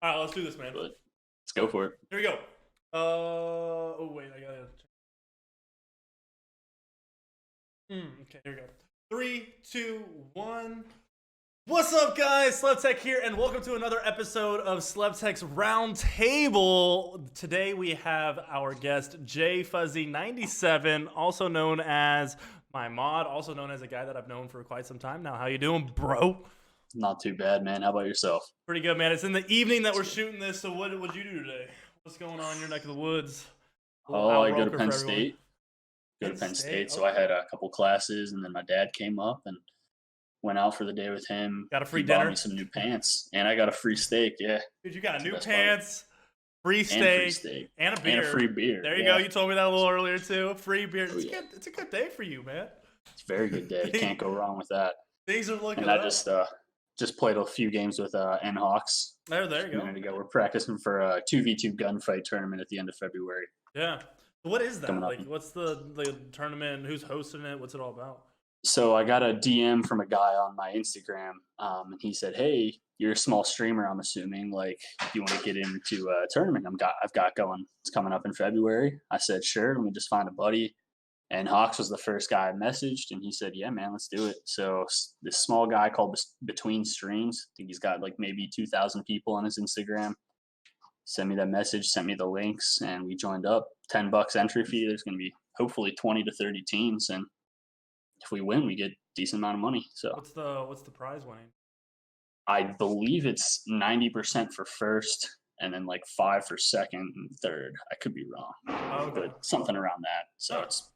All right, let's do this, man. But let's go for it. Here we go. Oh wait, I gotta. Okay, here we go. 3, 2, 1. What's up, guys? Slevtek here, and welcome to another episode of Slevtek's Roundtable. Today we have our guest JFuzzy97, also known as my mod, also known as a guy that I've known for quite some time now. How you doing, bro? Not too bad, man. How about yourself? Pretty good, man. It's in the evening that we're shooting this, so what would you do today? What's going on in your neck of the woods? Oh, I go to Penn State. Go to Penn State. So I had a couple classes, and then my dad came up and went out for the day with him. Got a free dinner? Bought me some new pants, and I got a free steak. Yeah, dude, you got new pants, free steak, and a beer, and a free beer. There you go. You told me that a little earlier too. Free beer. Oh, yeah. It's a good day for you, man. It's a very good day. Can't go wrong with that. Things are looking. And I just played a few games with N-Hawks. There you go. A minute ago, we're practicing for a 2v2 gunfight tournament at the end of February. Yeah. What is that? Like, what's the tournament? Who's hosting it? What's it all about? So I got a DM from a guy on my Instagram, and he said, "Hey, you're a small streamer, I'm assuming. Like, do you want to get into a tournament I've got going? It's coming up in February." I said, "Sure. Let me just find a buddy." And Hawks was the first guy I messaged, and he said, "Yeah, man, let's do it." So this small guy called Between Streams, I think he's got like maybe 2,000 people on his Instagram. Sent me that message, sent me the links, and we joined up. $10 entry fee. There's going to be hopefully 20 to 30 teams, and if we win, we get a decent amount of money. So what's the prize winning? I believe it's 90% for first, and then like 5 for second and third. I could be wrong, but something around that. So it's.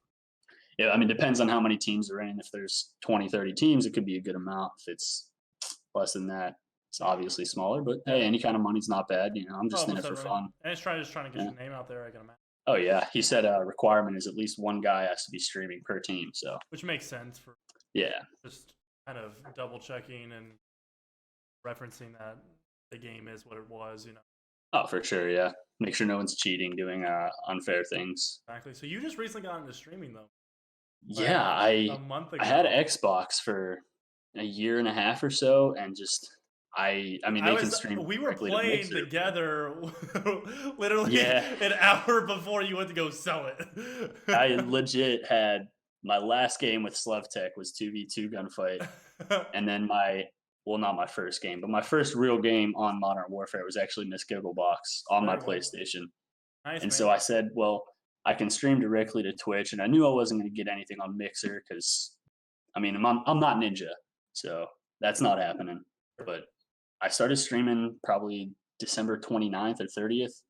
Yeah, I mean, depends on how many teams are in. If there's 20, 30 teams, it could be a good amount. If it's less than that, it's obviously smaller. But hey, any kind of money's not bad. You know, I'm just in it for fun. And it's just trying to get your name out there, I can imagine. Oh, yeah. He said a requirement is at least one guy has to be streaming per team. So which makes sense for just kind of double checking and referencing that the game is what it was, you know. Oh, for sure, yeah. Make sure no one's cheating, doing unfair things. Exactly. So you just recently got into streaming, though. Yeah, a month ago. I had an Xbox for a year and a half or so, and just I mean they can stream. We were playing together, literally an hour before you went to go sell it. I legit had my last game with Slevtek was 2v2 gunfight, and then not my first game, but my first real game on Modern Warfare was actually Miss Gigglebox on my PlayStation. Nice, and so I said, well, I can stream directly to Twitch, and I knew I wasn't going to get anything on Mixer because, I mean, I'm not Ninja, so that's not happening. But I started streaming probably December 29th or 30th,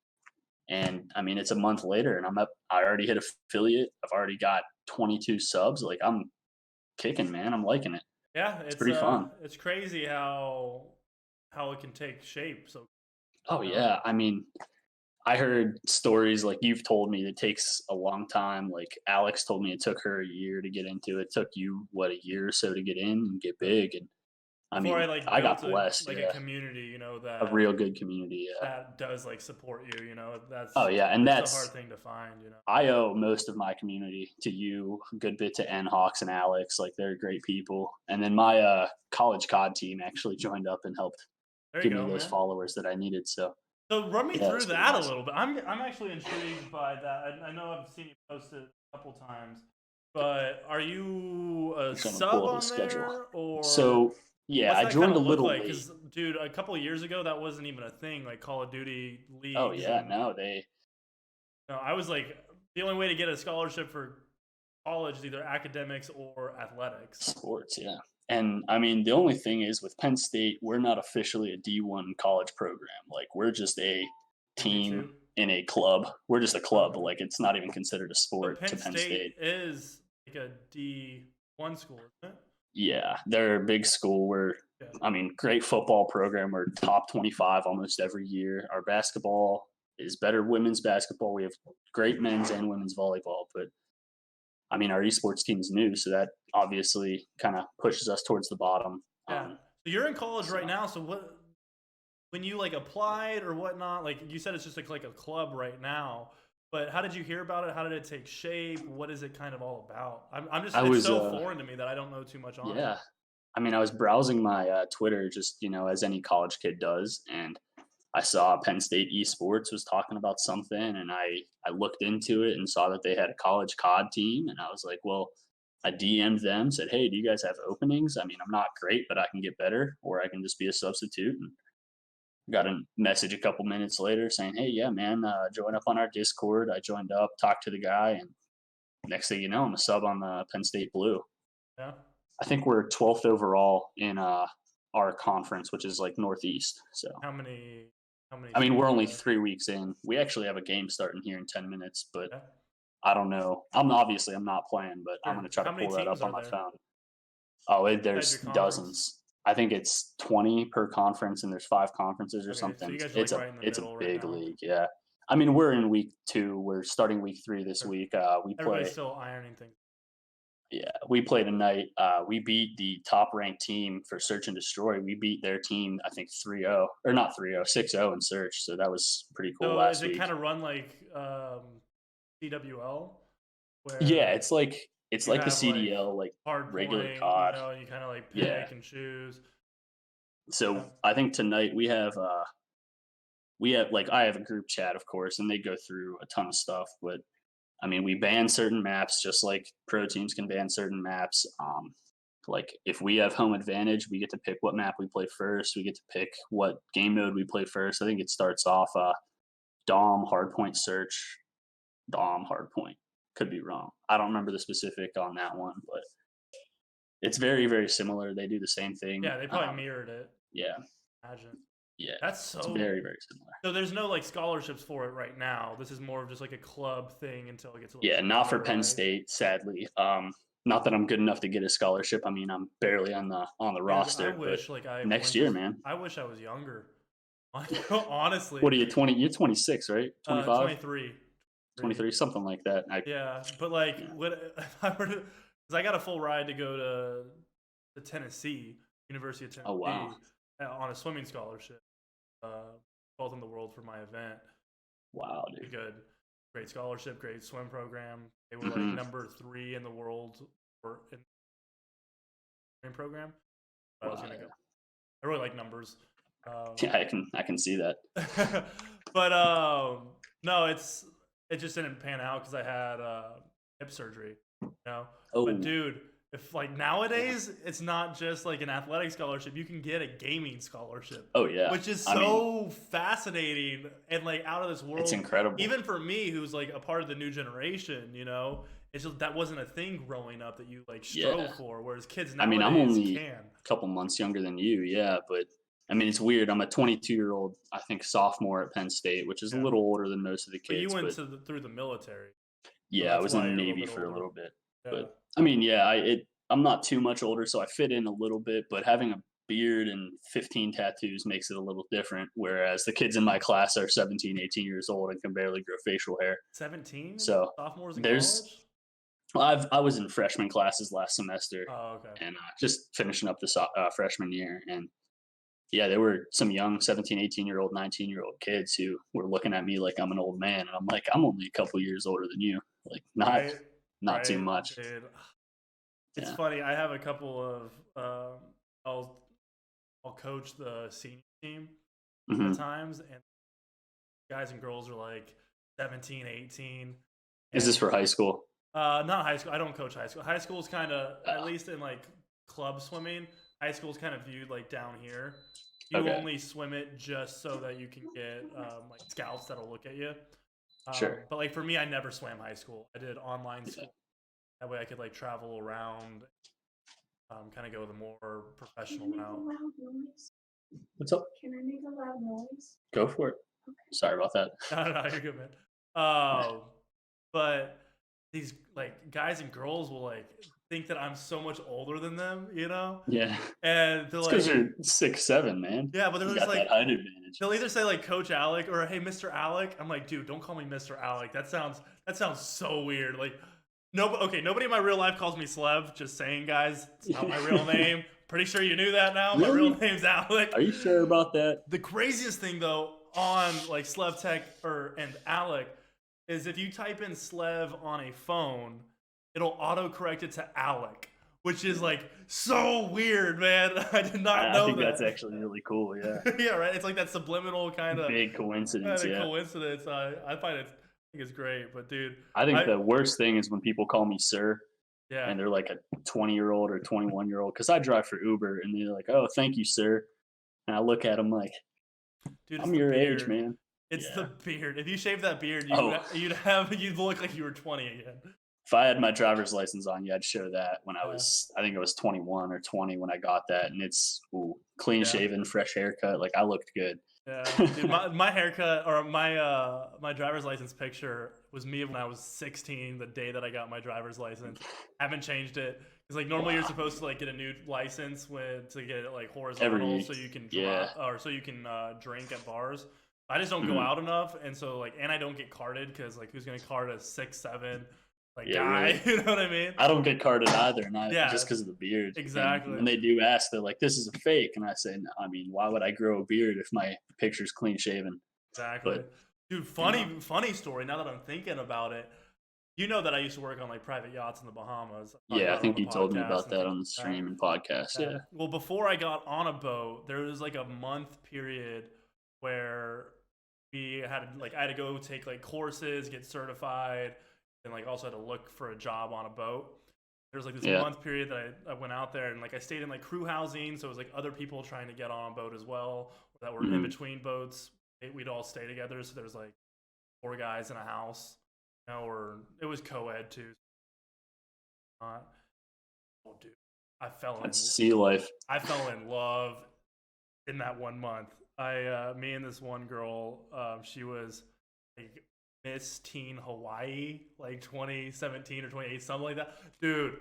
and I mean, it's a month later, and I already hit affiliate. I've already got 22 subs. Like, I'm kicking, man. I'm liking it. Yeah, it's pretty fun. It's crazy how it can take shape. So. Oh yeah, I mean. I heard stories like you've told me it takes a long time. Like Alex told me it took her a year to get into it. It took you, a year or so to get in and get big. And I mean, I got blessed. A community, you know, that a real good community. Yeah. That does support you, you know, that's. Oh yeah. And that's a hard thing to find, you know. I owe most of my community to you, a good bit to N-Hawks and Alex. Like they're great people. And then my college COD team actually joined up and helped give me those followers that I needed. So run me through that a little bit. I'm actually intrigued by that. I know I've seen you post it a couple times, but are you a sub on there or? So yeah, I joined a little late. Because dude, a couple of years ago that wasn't even a thing. Like Call of Duty leagues. Oh yeah, no. I was like, the only way to get a scholarship for college is either academics or athletics. Sports, yeah. And I mean, the only thing is with Penn State, we're not officially a D1 college program. Like we're just a team in a club. We're just a club. Like it's not even considered a sport to Penn State. Is like a D1 school, isn't it? Yeah, they're a big school. I mean, great football program. We're top 25 almost every year. Our basketball is better women's basketball. We have great men's and women's volleyball, but I mean, our esports team's new, so that obviously kind of pushes us towards the bottom. Yeah. So you're in college right now. So when you applied or whatnot, like you said, it's just like a club right now. But how did you hear about it? How did it take shape? What is it kind of all about? It's so foreign to me that I don't know too much on it. Yeah. I mean, I was browsing my Twitter just, as any college kid does. And I saw Penn State esports was talking about something, and I looked into it and saw that they had a college COD team, and I was like, well, I DM'd them, said, hey, do you guys have openings? I mean, I'm not great, but I can get better, or I can just be a substitute. And got a message a couple minutes later saying, hey, yeah, man, join up on our Discord. I joined up, talked to the guy, and next thing you know, I'm a sub on the Penn State Blue. Yeah. I think we're 12th overall in our conference, which is like Northeast. So How many? I mean, we're only 3 weeks in. We actually have a game starting here in 10 minutes, but Yeah. I don't know. I'm not playing, but I'm going to try to pull that up on my phone. Oh, there's dozens. I think it's 20 per conference, and there's 5 conferences or something. So you guys it's are right in the it's a middle big right now. league, yeah. I mean, we're in week 2. We're starting week 3 this week. We Everybody's play. still ironing things. Yeah, we play tonight. We beat the top ranked team for Search and Destroy. We beat their team, I think 3-0, or not 3-0, 6-0 in Search. So that was pretty cool. So last is it week. kind of run like CWL? Where Yeah, it's like a CDL, like hard regular point, COD. You know, you kind of like pick and choose. So I think tonight we have like, I have a group chat, of course, and they go through a ton of stuff. But I mean, we ban certain maps just like pro teams can ban certain maps. Like if we have home advantage, we get to pick what map we play first. We get to pick what game mode we play first. I think it starts off Dom, hardpoint, search, Dom, hardpoint. Could be wrong. I don't remember the specific on that one, but it's very, very similar. They do the same thing. Yeah, they probably mirrored it. Yeah. Imagine. Yeah. That's so it's very, very similar. So there's no like scholarships for it right now. This is more of just like a club thing until it gets a little not for Penn State, sadly. Not that I'm good enough to get a scholarship. I mean, I'm barely on the roster. I wish like next year, man. I wish I was younger. Honestly. What are you, 20? You're 26, right? 25? 23. 23, something like that. Yeah, but like, what if I were to? Because I got a full ride to go to Tennessee, University of Tennessee, oh, wow. On a swimming scholarship, both in the world for my event. Wow, dude. Pretty good, great scholarship, great swim program. They were like number 3 in the world for in the swimming program. I was gonna go. I really like numbers. Yeah, I can see that. But no, it just didn't pan out because I had hip surgery, you know. Oh. But dude, if like nowadays it's not just like an athletic scholarship, you can get a gaming scholarship. Oh yeah, which is so fascinating and like out of this world. It's incredible. Even for me, who's like a part of the new generation, you know, it's just that wasn't a thing growing up that you like strove for. Whereas kids nowadays, I mean, I'm only a couple months younger than you, yeah, but. I mean, it's weird. I'm a 22-year-old, I think, sophomore at Penn State, which is a little older than most of the kids. But you went through the military. Yeah, I was in the Navy for a little bit. Yeah. But I mean, yeah, I'm not too much older, so I fit in a little bit. But having a beard and 15 tattoos makes it a little different. Whereas the kids in my class are 17, 18 years old and can barely grow facial hair. 17? So sophomores in college? Well, I was in freshman classes last semester. Oh, okay. And just finishing up the freshman year. And yeah, there were some young 17, 18-year-old, 19-year-old kids who were looking at me like I'm an old man. And I'm like, I'm only a couple years older than you. Like, not too much. Dude. It's funny. I have a couple of, I'll coach the senior team at times. And guys and girls are like 17, 18. Is this for high school? Not high school. I don't coach high school. High school is kind of, at least in like club swimming, high school is kind of viewed like down here. You only swim it just so that you can get like scouts that'll look at you. Sure. But like for me, I never swam high school. I did online school. That way I could like travel around, kind of go the more professional route. What's up? Can I make a loud noise? Go for it. Okay. Sorry about that. No, you're good, man. But these like guys and girls will like think that I'm so much older than them, you know? Yeah. And they're like, because you're 6'7", man. Yeah, but they're just like, that height advantage. They'll either say like Coach Alec or hey Mr. Alec. I'm like, dude, don't call me Mr. Alec. That sounds so weird. Like, nobody in my real life calls me Slev. Just saying, guys, it's not my real name. Pretty sure you knew that now. Really? My real name's Alec. Are you sure about that? The craziest thing though on like Slevtek and Alec is if you type in Slev on a phone, it'll autocorrect it to Alec, which is like so weird, man. I did not know I think that. that's actually really cool. Yeah. Yeah, right. It's like that subliminal kind of Big coincidence. Yeah. coincidence. I find it. I think it's great, but dude, I think the worst thing is when people call me sir yeah, and they're like a 20-year-old or 21-year-old, because I drive for Uber, and they're like, "Oh, thank you, sir," and I look at them like, dude, "I'm your age, man." It's the Yeah. beard. If you shave that beard, Oh, you'd look like you were 20 again. if I had my driver's license on, yeah, I'd show that when Yeah. I think it was 21 or 20 when I got that, and it's clean shaven, fresh haircut. Like I looked good. Yeah, dude, my haircut or my driver's license picture was me when I was 16, the day that I got my driver's license. Haven't changed it because like normally you're supposed to like get a new license to get it like horizontal so you can or so you can drink at bars. I just don't go out enough, and so like and I don't get carded because like who's gonna card a 6'7" like guy? Really. You know what I mean? I don't get carded either, and just because of the beard. Exactly. And when they do ask, they're like, "This is a fake," and I say, no, "I mean, why would I grow a beard if my picture's clean shaven?" Exactly. But, dude, funny story. Now that I'm thinking about it, you know that I used to work on like private yachts in the Bahamas. Yeah, I think you told me about that on the stream and podcast. Yeah. Well, before I got on a boat, there was like a month period where we had I had to go take like courses, get certified, and like also had to look for a job on a boat. There's like this month period that I went out there and like I stayed in like crew housing, so it was like other people trying to get on a boat as well that were in between boats. We'd all stay together, so there's like 4 guys in a house, you know, or it was co-ed too. Oh, dude, sea life. I fell in love in that 1 month. Me and this one girl, she was like Miss Teen Hawaii, like 2017 or 2018, something like that. Dude,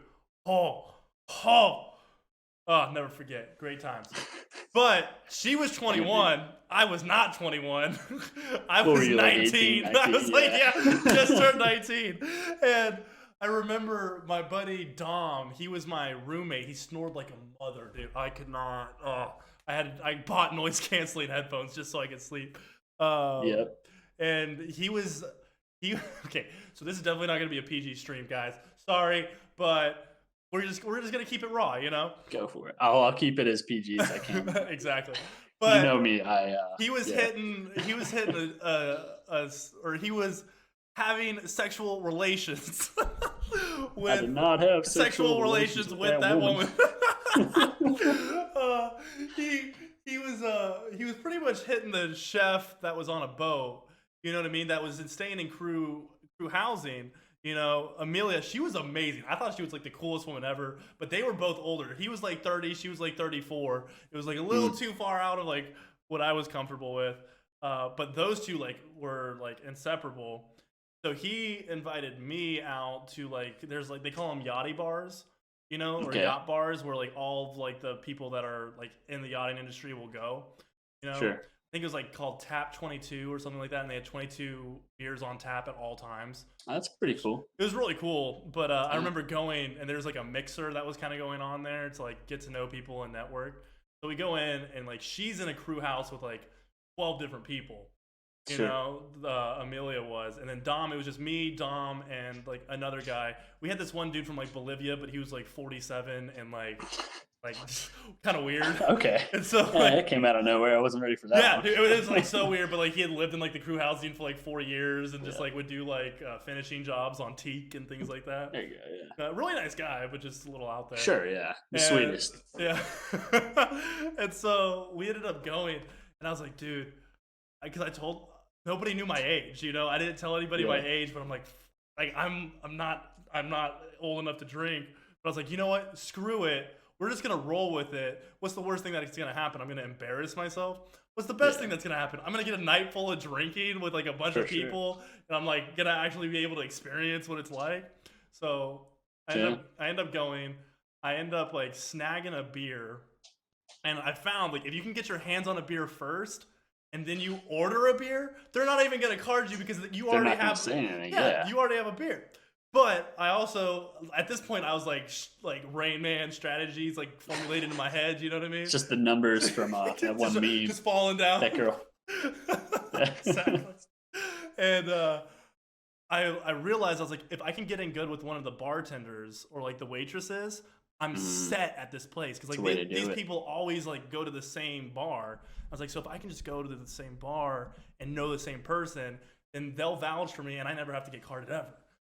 never forget. Great times. But she was 21. I was not 21. I was 19. Like 18, 19. I was like, just turned 19. And I remember my buddy Dom, he was my roommate. He snored like a mother, dude. I could not. I bought noise canceling headphones just so I could sleep. And okay, so this is definitely not gonna be a PG stream, guys. Sorry, but we're just gonna keep it raw, you know? Go for it. I'll keep it as PG as I can. Exactly. But you know me, he was having sexual relations I did not have sexual relations with that woman. He was pretty much hitting the chef that was on a boat. You know what I mean? That was staying in crew housing. You know, Amelia, she was amazing. I thought she was like the coolest woman ever. But they were both older. He was like 30, she was like 34. It was like a little too far out of like what I was comfortable with. But those two like were like inseparable. So he invited me out to like there's like they call them yachty bars, you know, or yacht bars where like all of like the people that are like in the yachting industry will go. You know, sure. I think it was like called Tap 22 or something like that, and they had 22 beers on tap at all times. That's pretty cool. It was really cool, but I remember going and there's like a mixer that was kind of going on there to like get to know people and network. So we go in and like she's in a crew house with like 12 different people. You know, Amelia was, and then Dom. It was just me, Dom, and like another guy. We had this one dude from like Bolivia, but he was like 47 and like kind of weird. Okay. And so it came out of nowhere. I wasn't ready for that. Yeah, dude, it was like so weird. But like he had lived in like the crew housing for like 4 years, and just like would do like finishing jobs on teak and things like that. There you go. Yeah. Really nice guy, but just a little out there. Sure. Yeah. The sweetest. Yeah. And so we ended up going, and I was like, dude, because I told. Nobody knew my age, you know. I didn't tell anybody my age, but I'm like I'm not old enough to drink. But I was like, you know what? Screw it. We're just gonna roll with it. What's the worst thing that's gonna happen? I'm gonna embarrass myself. What's the best thing that's gonna happen? I'm gonna get a night full of drinking with like a bunch of people, and I'm like gonna actually be able to experience what it's like. So I end up going. I end up like snagging a beer, and I found like if you can get your hands on a beer first. And then you order a beer, they're not even gonna card you because you already have. You already have a beer. But I also, at this point, I was like Rain Man strategies like formulated in my head. You know what I mean? It's just the numbers from that one meme. Just falling down. That girl. Exactly. And I realized I was like, if I can get in good with one of the bartenders or like the waitresses, I'm set at this place because like these people always like go to the same bar. I was like, so if I can just go to the same bar and know the same person, then they'll vouch for me, and I never have to get carded ever.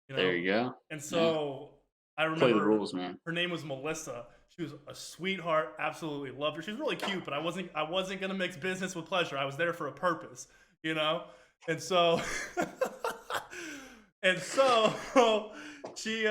You know? There you go. And so I remember play the rules, man. Her name was Melissa. She was a sweetheart. Absolutely loved her. She was really cute, but I wasn't gonna mix business with pleasure. I was there for a purpose, you know. And so, she,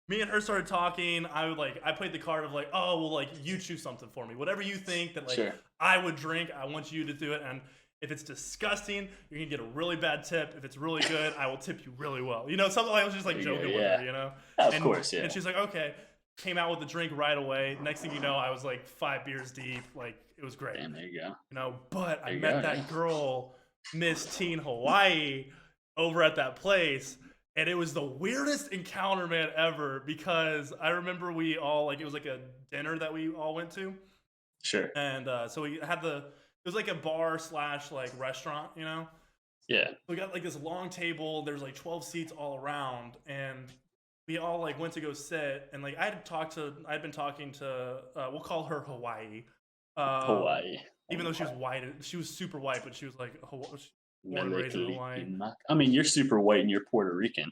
me and her started talking. I played the card of like, oh, well, like you choose something for me, whatever you think that like I would drink. I want you to do it, and if it's disgusting, you're gonna get a really bad tip. If it's really good, I will tip you really well. You know, something like I was just like joking with her, you know. Of course, yeah. And she's like, okay. Came out with the drink right away. Next thing you know, I was like 5 beers deep. Like it was great. Damn, there you go. You know, but I met that girl, Miss Teen Hawaii, over at that place. And it was the weirdest encounter, man, ever, because I remember we all, like, it was like a dinner that we all went to. Sure. And so we had it was like a bar / like restaurant, you know? Yeah. So we got like this long table. There's like 12 seats all around. And we all like went to go sit. And like I'd been talking to, we'll call her Hawaii. Hawaii. Even though she was white. She was super white, but she was like born and raised in Hawaii. I mean, you're super white and you're Puerto Rican.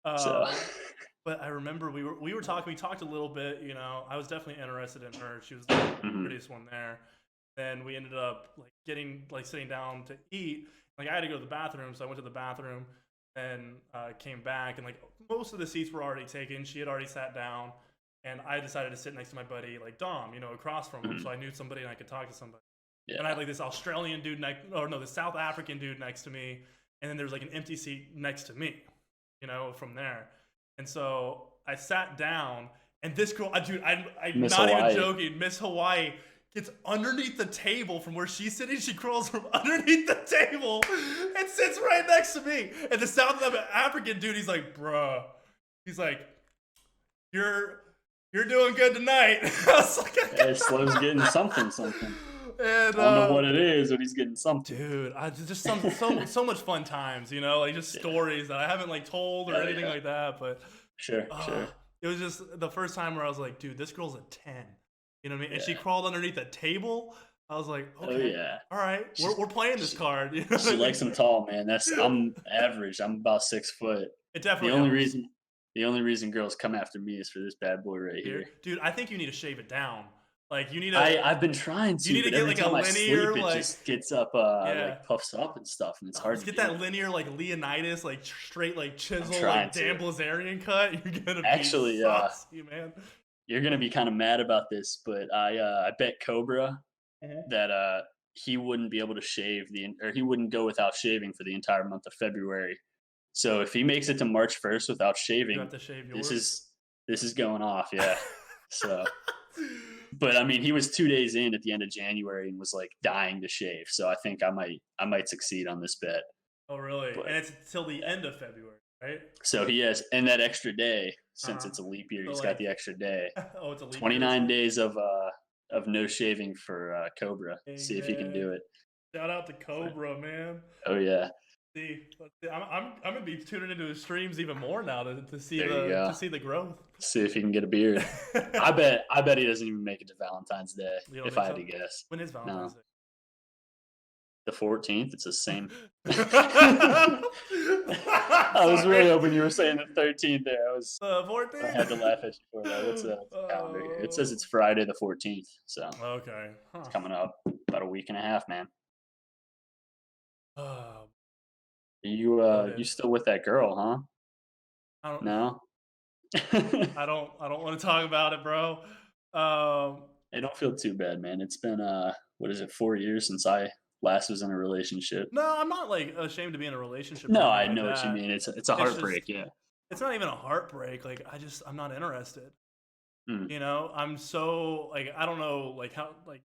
So. But I remember we were talking. We talked a little bit. You know, I was definitely interested in her. She was the prettiest one there. Then we ended up sitting down to eat. Like I had to go to the bathroom, so I went to the bathroom and came back. And like most of the seats were already taken. She had already sat down, and I decided to sit next to my buddy, like Dom, you know, across from him, so I knew somebody and I could talk to somebody. Yeah. And I had like this Australian dude the South African dude next to me, and then there was like an empty seat next to me, you know, from there. And so I sat down, and this girl, dude, I'm not even joking, Miss Hawaii gets underneath the table from where she's sitting. She crawls from underneath the table and sits right next to me. And the South African dude, he's like, bruh, he's like, you're doing good tonight. I was like, hey, Slev's getting something. And, I don't know what it is, but he's getting something. Dude, just so much fun times, you know, like just stories that I haven't like told or anything like that. But sure. It was just the first time where I was like, dude, this girl's a 10. You know what I mean? And she crawled underneath a table. I was like, okay, all right, we're playing this card. You know she likes them tall, man. I'm average. I'm about 6 foot. It definitely. The only reason girls come after me is for this bad boy right here. Dude, I think you need to shave it down. Like you need to. I've been trying to. You need to get like a linear, it just gets up, like puffs up and stuff, and it's hard to get that linear, like Leonidas, like straight, like chisel, like Dan Blazarian cut. You're gonna actually, be saucy, man. You're gonna be kind of mad about this, but I bet Cobra that he wouldn't be able to shave he wouldn't go without shaving for the entire month of February. So if he makes it to March 1st without shaving, you have to shave yours. This is going off, yeah. So, but I mean, he was 2 days in at the end of January and was like dying to shave. So I think I might succeed on this bet. Oh, really? But, and it's till the end of February, right? So he has, and that extra day, since it's a leap year, he's got the extra day. Oh, it's a leap 29 year. days of no shaving for Cobra. See if he can do it. Shout out to Cobra, man. Oh yeah. Let's see. I'm gonna be tuning into his streams even more now to see the growth. See if he can get a beard. I bet he doesn't even make it to Valentine's Day. If I had to guess. When is Valentine's Day? The 14th. It's the same. I was really hoping you were saying the 13th there. 14th. I had to laugh at you for that. What's the calendar here? It says it's Friday the 14th. So okay, it's coming up about a week and a half, man. You still with that girl, huh? No. I don't want to talk about it, bro. I don't feel too bad, man. It's been 4 years since I last was in a relationship. No, I'm not like ashamed to be in a relationship. No, I know what you mean. It's a heartbreak, yeah. It's not even a heartbreak. Like I'm not interested. You know, I'm so like I don't know like how like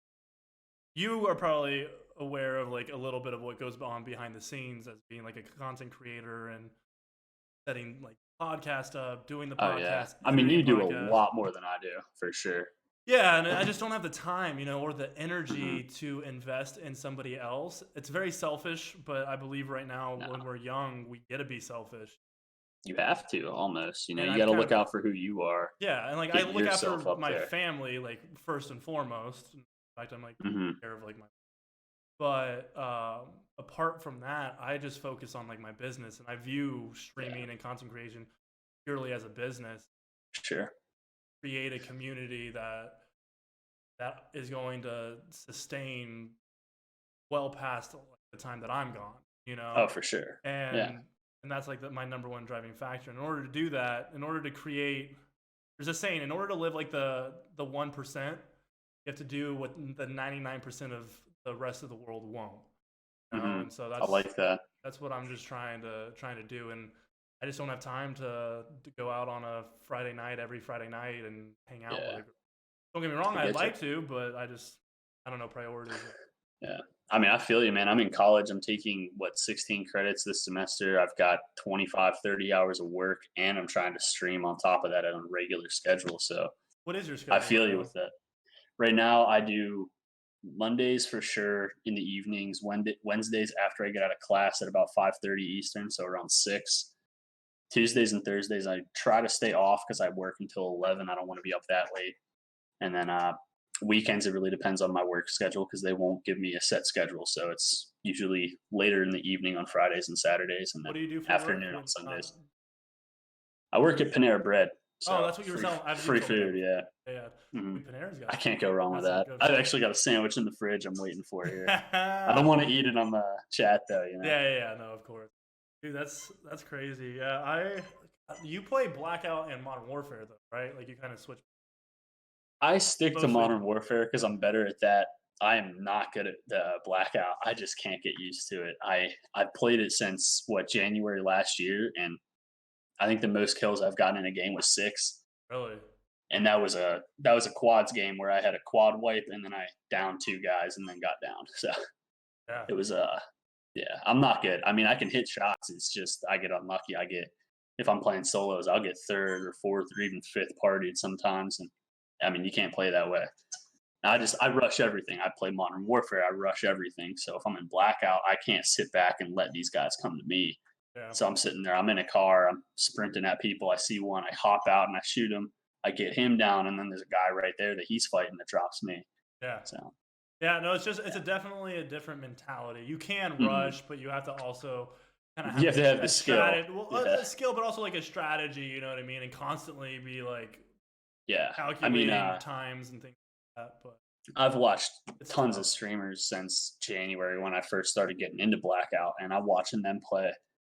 you are probably aware of like a little bit of what goes on behind the scenes as being like a content creator and setting like podcast up, doing the podcast. Oh, yeah. I mean, you do a lot more than I do, for sure. Yeah, and I just don't have the time, you know, or the energy to invest in somebody else. It's very selfish, but I believe right now when we're young, we get to be selfish. You have to almost, you know, And you I've got to kind look of, out for who you are. yeah, and like I Get look after yourself up my there. family like first and foremost. In fact, I'm like Hmm. care of like my, but apart from that, I just focus on like my business, and I view Yeah, streaming and content creation purely as a business. sure. Create a community that is going to sustain well past like, the time that I'm gone, you know, Oh, for sure. Yeah. and that's like my number one driving factor. In order to do that, in order to create, there's a saying: in order to live like the 1%, you have to do what the 99% of the rest of the world won't. You know, Hmm. and so I like that. that's what I'm just trying to do, and I just don't have time to go out on a Friday night every Friday night and hang out with Yeah, it. Don't get me wrong, I I'd get you. like to, but I don't know priorities. Yeah. I mean, I feel you, man. I'm in college. I'm taking 16 credits this semester. I've got 25, 30 hours of work, and I'm trying to stream on top of that on a regular schedule. So What is your I schedule right feel you now? with that. Right now, I do Mondays for sure in the evenings, Wednesdays after I get out of class at about 5:30 Eastern, so around 6. Tuesdays and Thursdays, I try to stay off because I work until 11. I don't want to be up that late. And then weekends, it really depends on my work schedule because they won't give me a set schedule. So it's usually later in the evening on Fridays and Saturdays, and What then do you do for work? afternoon on Uh, Sundays. I work at Panera Bread, oh, so that's what you were telling. You free told me that food. before. Yeah. Yeah, Hmm. dude, Panera's I can't go wrong with got some that. good I've food. actually got a sandwich in the fridge. I'm waiting for here. I don't yeah, want to eat it on the chat though. You know. yeah, no, of course, dude. That's crazy. Yeah, you play Blackout and Modern Warfare though, right? Like you kind of switch I stick to mostly. Modern Warfare because I'm better at that. I am not good at the Blackout. I just can't get used to it. I played it since January last year, and I think the most kills I've gotten in a game was 6. Really? And that was a quads game where I had a quad wipe and then I downed 2 guys and then got down. So Yeah, it was yeah, I'm not good. I mean, I can hit shots. It's just I get unlucky. If I'm playing solos, I'll get third or fourth or even fifth partied sometimes, and I mean, you can't play that way. I rush everything. I play Modern Warfare. I rush everything. So if I'm in blackout, I can't sit back and let these guys come to me. yeah, So I'm sitting there. I'm in a car. I'm sprinting at people. I see one. I hop out and I shoot him. I get him down, and then there's a guy right there that he's fighting that drops me. yeah. So Yeah, no, it's a definitely a different mentality. You can mhm. rush, but you have to also kind of You have have to have a the skill. strategy, well, Yeah, a skill, but also like a strategy. You know what I mean? And constantly be like yeah. I mean, calculating times and things like that. But I've watched it's tons of tough. streamers since January when I first started getting into blackout, and I'm watching them play,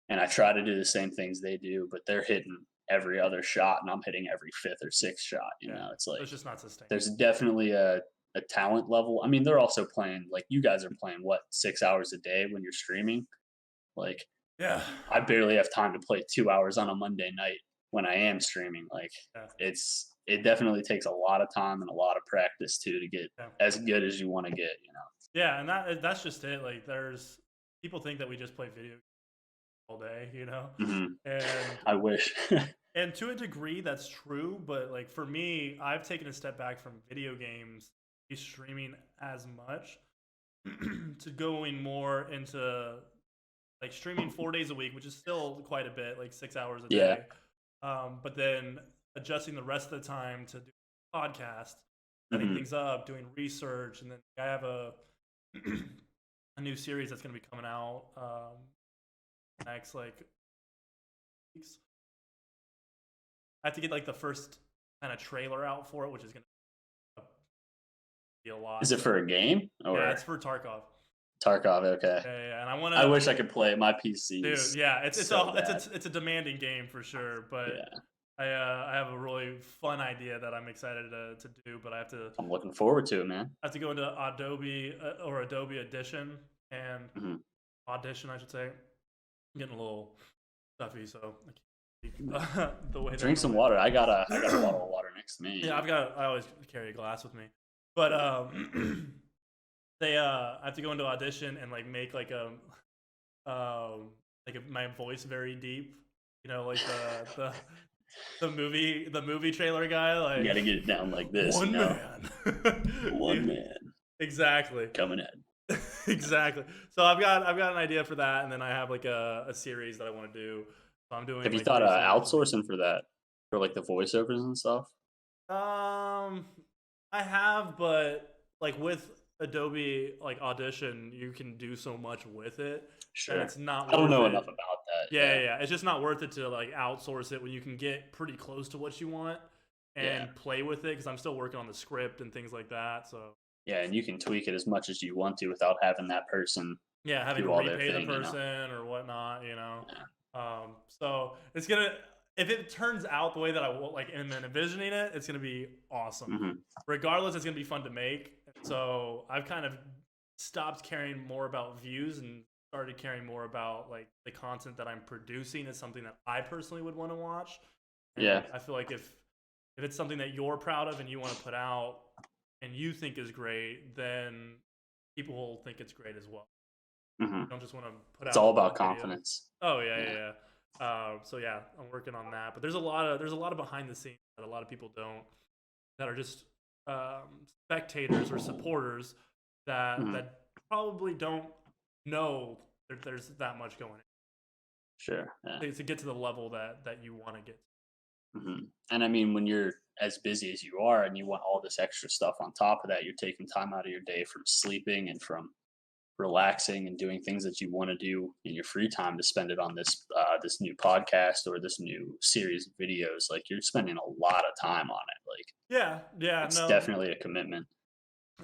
and I try to do the same things they do, but they're hitting every other shot, and I'm hitting every fifth or sixth shot. You Yeah, know, it's so like it's just not sustainable. there's definitely a talent level. I mean, they're also playing like you guys are playing 6 hours a day when you're streaming. Like Yeah, I barely have time to play 2 hours on a Monday night when I am streaming. Like yeah, it definitely takes a lot of time and a lot of practice too to get yeah, as good as you want to get. You know. yeah. And that's just it. Like, there's people think that we just play video games all day, you know, Hmm. and I wish. to a degree that's true, but like for me, I've taken a step back from video games, streaming as much to going more into like streaming 4 days a week, which is still quite a bit, like 6 hours a Yeah. day. But then adjusting the rest of the time to do podcast, setting Hmm. things up, doing research, and then I have a a new series that's going to be coming out next like weeks. I have to get like the first kind of trailer out for it, which is going to be a lot. Is it for a game or Yeah, it's for Tarkov. Tarkov? Okay. Yeah, and I want I to. wish I could play it. My PC Dude, is yeah, so bad. it's a demanding game for sure, but Yeah. I have a really fun idea that I'm excited to do, but I'm looking forward to it, man. I have to go into Adobe or Adobe Audition and Hmm. Audition, I should say. I'm getting a little stuffy, so I can't speak the way that Drink some water. I got a bottle of water next to me. Yeah, I always carry a glass with me, but they I have to go into Audition and like make my voice very deep, you know, like the movie trailer guy, You got like to get it down like this. one You know, man. one man Exactly. coming in. Exactly. So I've got an idea for that, and then I have like a series that I want to do So I'm doing Have you like thought of research. outsourcing for that, for like the voiceovers and stuff? Um, I have, but like with Adobe like Audition, you can do so much with it that Sure. it's not I don't worth know it. enough about that. Yeah, Yeah. yeah, yeah. It's just not worth it to like outsource it when you can get pretty close to what you want Yeah. and play with it because I'm still working on the script and things like that. So Yeah, and you can tweak it as much as you want to without having that person yeah, having to do all their repay the thing. person or whatnot, you know. Yeah. So it's gonna if it turns out the way that I like am envisioning it, it's gonna be awesome. Hmm. Regardless, it's gonna be fun to make. So I've kind of stopped caring more about views and started caring more about like the content that I'm producing is something that I personally would want to watch. And Yeah. I feel like if it's something that you're proud of and you want to put out and you think is great, then people will think it's great as well. Hmm. You don't just want to put It's all out about a video. confidence. Oh yeah, Yeah. yeah, yeah. So yeah, I'm working on that. But there's a lot of behind the scenes that a lot of people don't that are just spectators or supporters Hmm. that probably don't know that there's that much going Sure. Yeah. on to get to the level that you want to get. And I mean, when you're as busy as you are and you want all this extra stuff on top of that, you're taking time out of your day from sleeping and from relaxing and doing things that you want to do in your free time to spend it on this new podcast or this new series of videos. Like you're spending a lot of time on it. Like Yeah, yeah, it's no, definitely a commitment.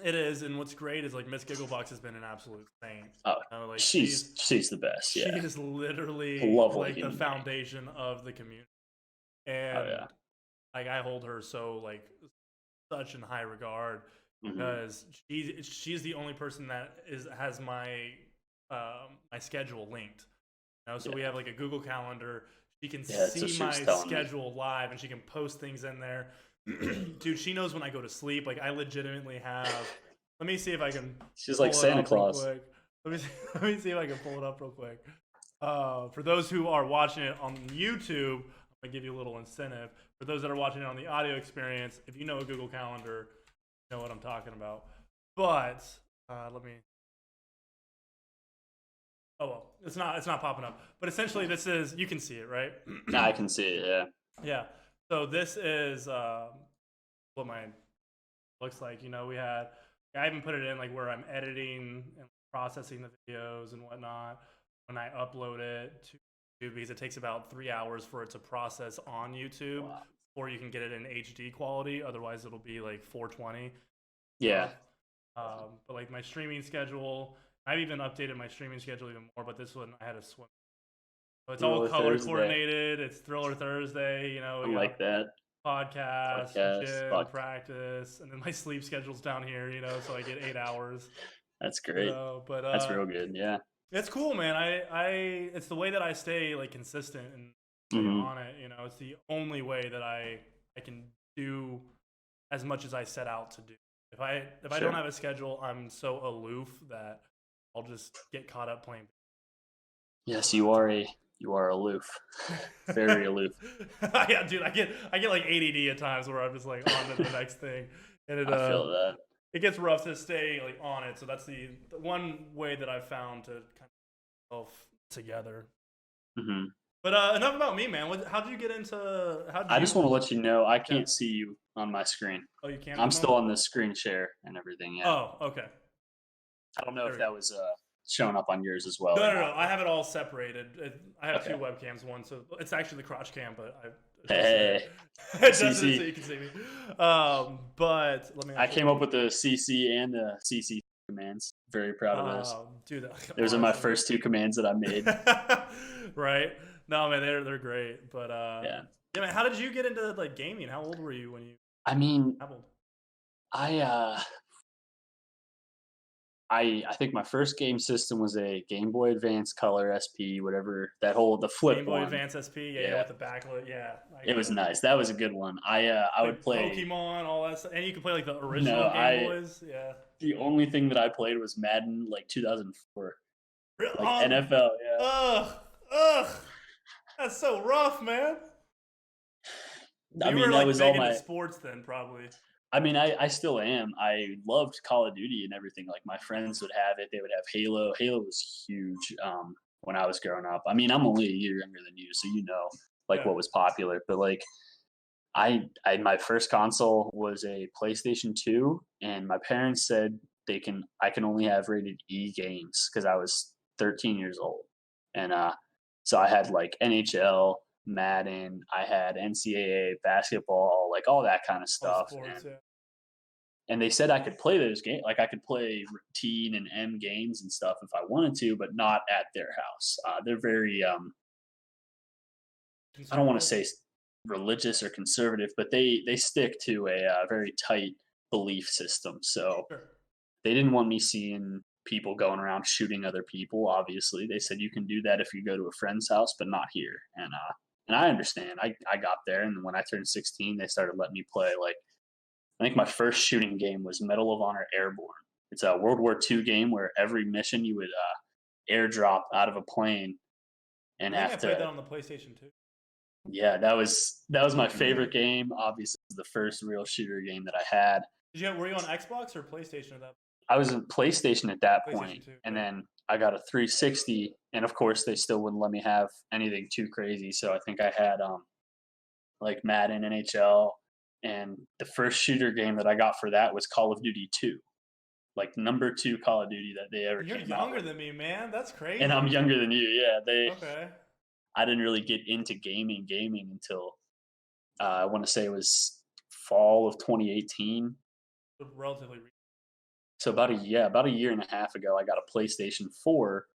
it is. And what's great is like Miss Gigglebox has been an absolute saint. Oh, Like she's the best. she Yeah, is a literally lovely like the human being. foundation of the community, Oh and yeah. like I hold her so like such in high regard Hmm. because she's the only person that has my my schedule linked. You know, so we Yeah, have like a Google Calendar. She can yeah. That's what see she was my telling me. schedule live, and she can post things in there. Dude, she knows when I go to sleep. Like I legitimately have. Let me see if I can She's like pull it Santa up real Claus. quick. Let me see if I can pull it up real quick. For those who are watching it on YouTube, I'm gonna give you a little incentive. For those that are watching it on the audio experience, if you know a Google Calendar, you know what I'm talking about. But let me. Oh well, it's not popping up. But essentially, this is you can see it, right? Now I can see it. Yeah. Yeah. So this is what my looks like. You know, I even put it in like where I'm editing and processing the videos and whatnot when I upload it to YouTube because it takes about 3 hours for it to process on YouTube, Wow. or you can get it in HD quality. Otherwise, it'll be like 420 Yeah. stuff. But like my streaming schedule, I've even updated my streaming schedule even more. But this one I had to swim. So it's all Thriller color Thursday. coordinated. It's Thriller Thursday. You know, I we got like that podcast, podcast. gym, Fuck, practice, and then my sleep schedule's down here, you know, so I get 8 hours, that's you great. know. But That's real good. Yeah. it's cool, man. It's the way that I stay like consistent and stay Hmm. on it, you know. It's the only way that I can do as much as I set out to do. If I don't Sure. have a schedule, I'm so aloof that I'll just get caught up playing. Yes, Most of the you are aloof, time. very aloof. Yeah, dude, I get like ADD at times where I'm just like on to the next thing, and I feel that. it gets rough to stay like on it. So that's the one way that I've found to kind of self together. Hmm. But enough about me, man. How did you get into? How did I just you? want to let you know I Yeah. can't see you on my screen. Oh, you can at I'm the still moment. on the screen share and everything. Yeah. Oh, okay. I don't know There if we go. that was showing up on yours as well or No, no, not. no. I have it all separated. I have two Okay. webcams. One, so it's actually the crotch cam, but I adjusted Hey, it. Adjusted it so CC. you can see me. But let me I actually. came up with the CC and the CC commands. Very proud of those. Dude, Those are my honestly, first two commands that I made. right? No, man, they're great. But Yeah. yeah, man, how did you get into like gaming? How old were you when you I mean, dabbled? I uh I think my first game system was a Game Boy Advance Color SP, whatever the flip Game Boy one. Advance SP, yeah, yeah, Yeah, with the backlit, yeah, I it get was it. nice. That was a good one. I would Like play. Pokemon, all that stuff, and you can play like the No, original Game I Boys, yeah. the only thing that I played was Madden like 2004, like On, NFL. Yeah, ugh, ugh, that's so rough, man. So I you mean were that like was all big into my. sports then, probably. I mean, I still am. I loved Call of Duty and everything. Like my friends would have it. They would have Halo. Halo was huge when I was growing up. I mean, I'm only a year younger than you, so like Yeah. what was popular. But like I my first console was a PlayStation 2, and my parents said I can only have rated E games because I was 13 years old, and so I had like NHL, Madden, I had NCAA basketball, like all that kind of All stuff, sports. Yeah. and they said I could play those games, like I could play teen and M games and stuff if I wanted to, but not at their house. They're very I don't want to Conservative. say religious or conservative, but they stick to a very tight belief system. So Sure. they didn't want me seeing people going around shooting other people. Obviously, they said you can do that if you go to a friend's house, but not here. And I understand. I got there, and when I turned 16, they started letting me play. Like I think my first shooting game was Medal of Honor Airborne. It's a World War II game where every mission you would airdrop out of a plane and I think I have played that to. on the PlayStation too. Yeah, that was my favorite game. Obviously, it was the first real shooter game that I had. Were you on Xbox or PlayStation at that I was in PlayStation at that point, PlayStation 2? and Yeah. then I got a 360, and of course, they still wouldn't let me have anything too crazy. So I think I had like Madden, NHL, and the first shooter game that I got for that was Call of Duty 2, like number 2 Call of Duty that they ever You're came out younger with. than me, man. That's And I'm crazy. younger than you. Yeah, Okay. I didn't really get into gaming until I want to say it was fall of 2018. Relatively recent. So about a year and a half ago, I got a PlayStation 4,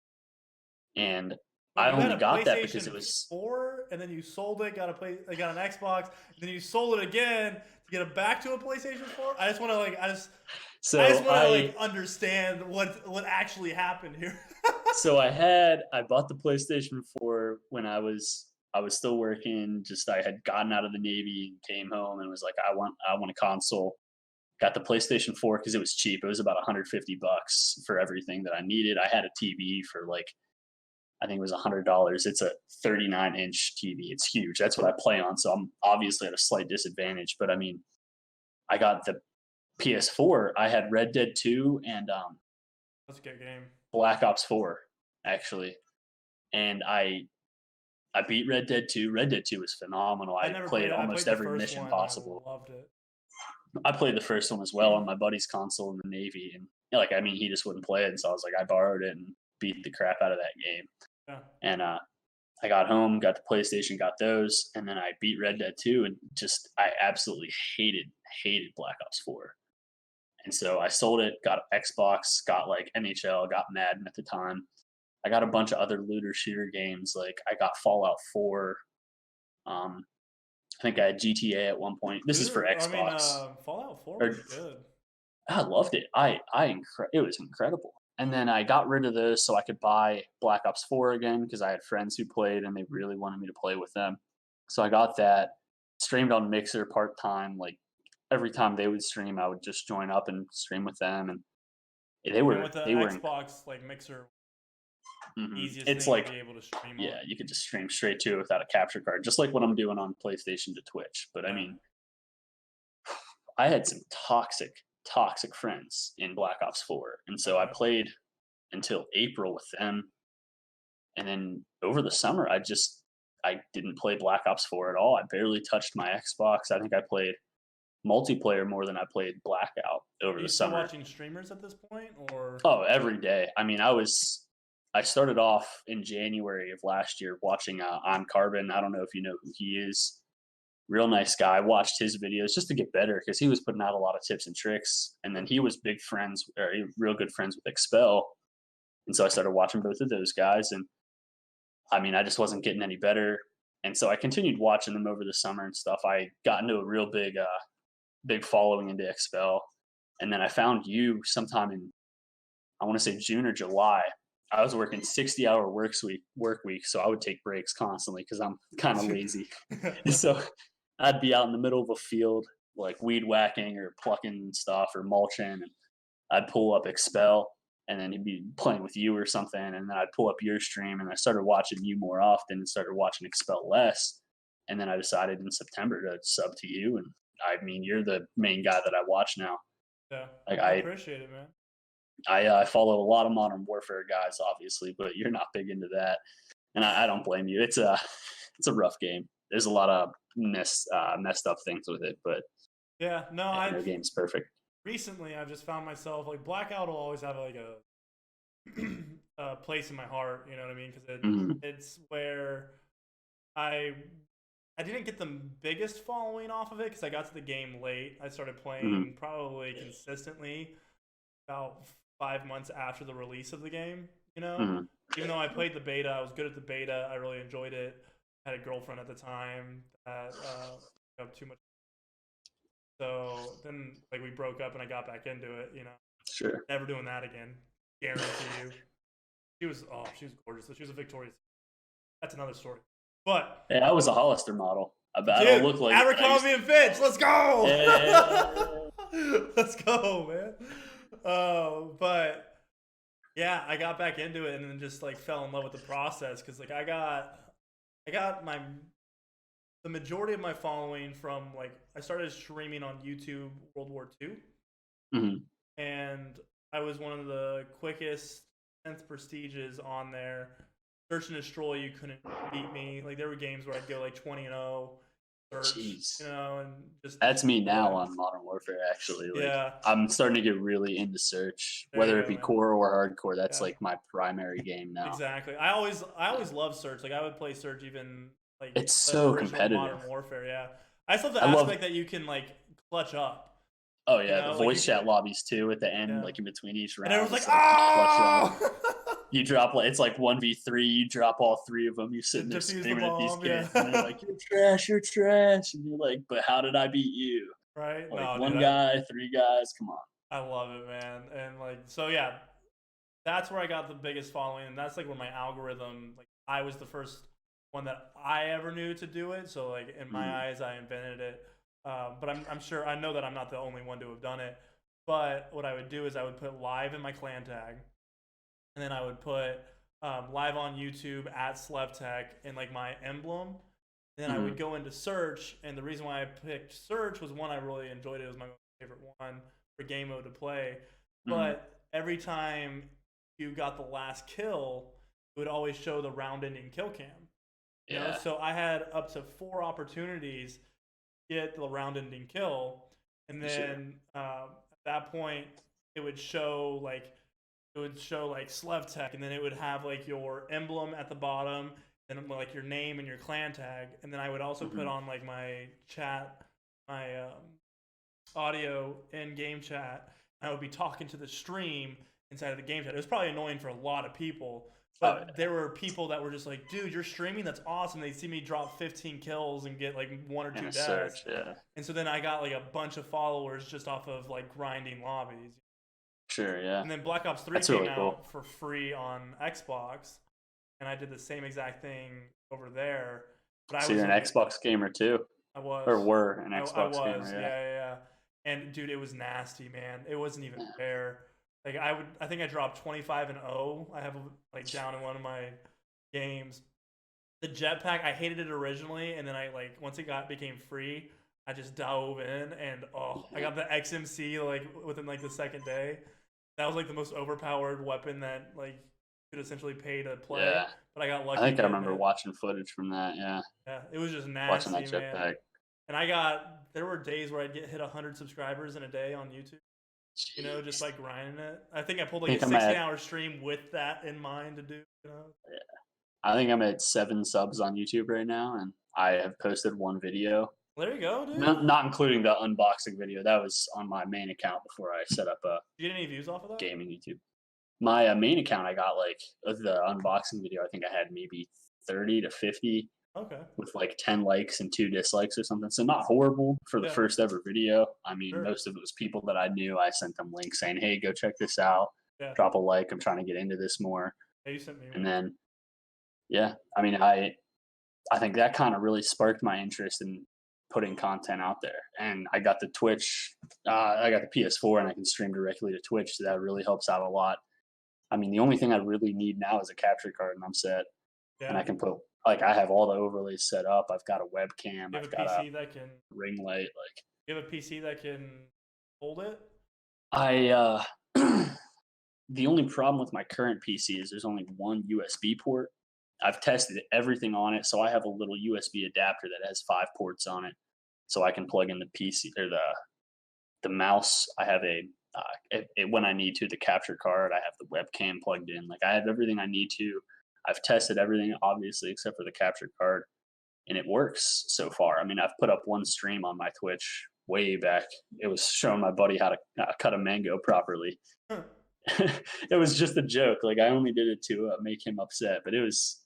and Wait, I you had only a got that because PlayStation it was. 4 and then you sold it, got an Xbox, and then you sold it again to get it back to a PlayStation 4? I just want to I just So want to understand what actually happened here. I bought the PlayStation 4 when I was still working. Just I had gotten out of the Navy and came home and was like, I want a console. Got the PlayStation 4 because it was cheap. It was about $150 for everything that I needed. I had a TV for like I think it was $100. It's a 39-inch TV. It's huge. That's what I play on. So I'm obviously at a slight disadvantage. But I mean, I got the PS4. I had Red Dead 2 and That's a good game. Black Ops 4 actually, and I beat Red Dead 2. Red Dead 2 was phenomenal. I I never played played it. I almost played the every first mission one and I possible. loved it. I played the first one as well on my buddy's console in the Navy, and like I mean, he just wouldn't play it, and so I was like, I borrowed it and beat the crap out of that game. Yeah. And I got home, got the PlayStation, got those, and then I beat Red Dead 2, and just I absolutely hated Black Ops 4. And so I sold it, got Xbox, got like NHL, got Madden at the time. I got a bunch of other looter shooter games. Like I got Fallout 4. I think I had GTA at one point. This is for Xbox. Fallout 4 Or, was good. I loved it. It was incredible. And then I got rid of those so I could buy Black Ops 4 again because I had friends who played and they really wanted me to play with them. So I got that, streamed on Mixer part time. Like every time they would stream, I would just join up and stream with them. And And with the Xbox mixer, easiest It's thing like to be able to stream yeah, on. you could just stream straight to it without a capture card, just like what I'm doing on PlayStation to Twitch. But I Yeah. mean, I had some toxic friends in Black Ops 4, and so I Okay. played until April with them, and then over the summer, I didn't play Black Ops 4 at all. I barely touched my Xbox. I think I played multiplayer more than I played Blackout over Are the you still summer. watching streamers at this point, or? Oh, every day. I mean, I started off in January of last year watching On Carbon. I don't know if you know who he is. Real nice guy. I watched his videos just to get better because he was putting out a lot of tips and tricks. And then he was real good friends with Expel. And so I started watching both of those guys. And I mean, I just wasn't getting any better. And so I continued watching them over the summer and stuff. I got into a real big following into Expel. And then I found you sometime in, I want to say June or July. I was working 60-hour work week, so I would take breaks constantly because I'm kind of lazy. So I'd be out in the middle of a field, like weed whacking or plucking stuff or mulching, and I'd pull up Expel, and then he'd be playing with you or something, and then I'd pull up your stream, and I started watching you more often and started watching Expel less, and then I decided in September to sub to you, and I mean, you're the main guy that I watch now. Yeah, Like I appreciate it, man. I follow a lot of Modern Warfare guys, obviously, but you're not big into that, and I don't blame you. It's a rough game. There's a lot of messed up things with it, but Yeah, no, yeah, no game's perfect. recently I've just found myself like Blackout will always have like a place in my heart. You know what I mean? Because Mhm, it's where I I didn't get the biggest following off of it because I got to the game late. I started mhm, playing probably consistently about 5 months after the release of the game. You know, mhm. even though I played the beta, I was good at the beta. I really enjoyed it. I had a girlfriend at the time that too much. So then, like, we broke up and I got back into it. You know, Sure. never doing that again. Guarantee you. She was gorgeous. She was a Victoria's. That's another story. But Yeah, I was a Hollister model. I don't dude, look like it, but I used Abercrombie to and be a Fitch, let's Hollister. go. Yeah. Let's go, man. But yeah, I got back into it and then just like fell in love with the process because like I got my the majority of my following from like I started streaming on YouTube World War II, Mhm. and I was one of the quickest 10th prestiges on there. Search and destroy, you couldn't beat me. Like there were games where I'd go like 20-0, search, Jeez. you know, and just That's me now destroy. on Modern Warfare, actually. Like, Yeah, I'm starting to get really into search, there you whether it go, be man. core or hardcore. That's Yeah, like my primary game now. exactly. I Yeah. always loved search. Like I would play search even like It's the so original competitive. Modern Warfare. Yeah, I just love the I love, aspect that you can like clutch up. oh, You yeah, the know, like you voice can. chat lobbies too at the end, Yeah, like in between each and round. everyone's It's like, like you clutch up. oh. You drop, like, it's like 1v3. You drop all three of them. You're sitting there Defuse the screaming at these bomb. Yeah. kids, and they're like, you're trash, you're trash. And you're like, but how did I beat you? Right? Like, No, dude, one guy, three guys, come on. I love it, man. And like, so yeah, that's where I got the biggest following, and that's like where my algorithm, like, I was the first one that I ever knew to do it. So like in my Mhm, eyes, I invented it. But I'm sure I know that I'm not the only one to have done it. But what I would do is I would put live in my clan tag, and then I would put live on YouTube at Slevtek in like my emblem. Then I would mhm, go into search, and the reason why I picked search was one, I really enjoyed it. It was my favorite one for game mode to play. mhm. But every time you got the last kill, it would always show the round-ending kill cam. You know, Yeah. so I had up to 4 opportunities to get the round-ending kill, and Sure. then at that point, it would show like Slevtek, and then it would have like your emblem at the bottom, and like your name and your clan tag, and then I would also put Mhm. on like my chat, my audio in game chat. And I would be talking to the stream inside of the game chat. It was probably annoying for a lot of people, Oh, but there were people that were just like, "Dude, you're streaming. That's awesome." They see me drop 15 kills and get like one or yeah, in two a deaths, search, yeah. and so then I got like a bunch of followers just off of like grinding lobbies. Sure, yeah. And then Black Ops 3 That's came really cool. out for free on Xbox, and I did the same exact thing over there. But I So you're was an in, Xbox gamer too, I was, or were an I Xbox gamer, was, yeah. yeah, yeah, yeah. And dude, it was nasty, man. It wasn't even Yeah. fair. Like I think I dropped 25-0. I have like down in one of my games. The jetpack, I hated it originally, and then I like once it became free, I just dove in, and oh, I Yeah. got the XMC like within like the second day. That was like the most overpowered weapon that like you could essentially pay to play. Yeah. But I got I lucky think I getting remember it. watching footage from that, yeah. Yeah, it was just Watching that nasty, man. jetpack. And there were days where I'd get hit 100 subscribers in a day on YouTube. You know, just Jeez. like grinding it. I think I pulled I like a think I'm at 16-hour stream with that in mind to do. You know. yeah, I think I'm at 7 subs on YouTube right now, and I have posted one video. There you go, dude. Not including the unboxing video. That was on my main account before I set up a Did you get any views off of that? gaming YouTube. My main account, I got like of the unboxing video. I think I had maybe 30 to 50 Okay. with like 10 likes and 2 dislikes or something. So not horrible for the Yeah. first ever video. I mean, Sure. most of it was people that I knew. I sent them links saying, "Hey, go check this out. Yeah. Drop a like. I'm trying to get into this more." Yeah, you sent me And one. then, yeah, I mean, I think that kind of really sparked my interest in putting content out there. And I got the Twitch, I got the PS4, and I can stream directly to Twitch, so that really helps out a lot. I mean, the only thing I really need now is a capture card, and I'm set. And Yeah. I can put like I have all the overlays set up. I've got a webcam. You have I've a got a PC that can. ring light. Like You have a PC that can hold it. I The only problem with my current PC is there's only one USB port. I've tested everything on it, so I have a little USB adapter that has 5 ports on it, so I can plug in the PC or the mouse. I have when I need to, the capture card. I have the webcam plugged in. Like, I have everything I need to. I've tested everything, obviously, except for the capture card, and it works so far. I mean, I've put up one stream on my Twitch way back. It was showing my buddy how to cut a mango properly. Huh. It was just a joke. Like, I only did it to make him upset, but it was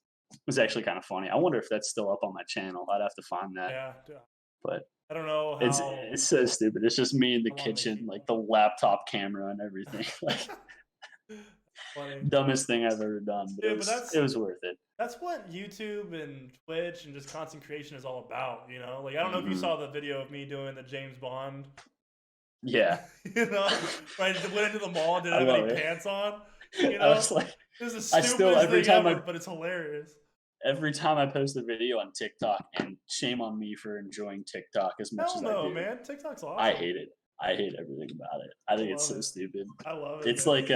actually kind of funny. I wonder if that's still up on my channel. I'd have to find that. Yeah. But I don't know how. it's so stupid. It's just me in the how long they kitchen, keep like the laptop camera and everything. Like, Funny. dumbest thing I've ever done. But Dude, it was worth it. That's what YouTube and Twitch and just content creation is all about, you know? Like, I don't know if you saw the video of me doing the James Bond. Yeah. You know? Right, went into the mall and didn't have any pants on. You know? I was like, this is the stupidest thing ever, but it's hilarious. Every time I post a video on TikTok, and shame on me for enjoying TikTok as much as I do. Man. TikTok's awesome. I hate it. I hate everything about it. I think it's so stupid. I love it. It's man. like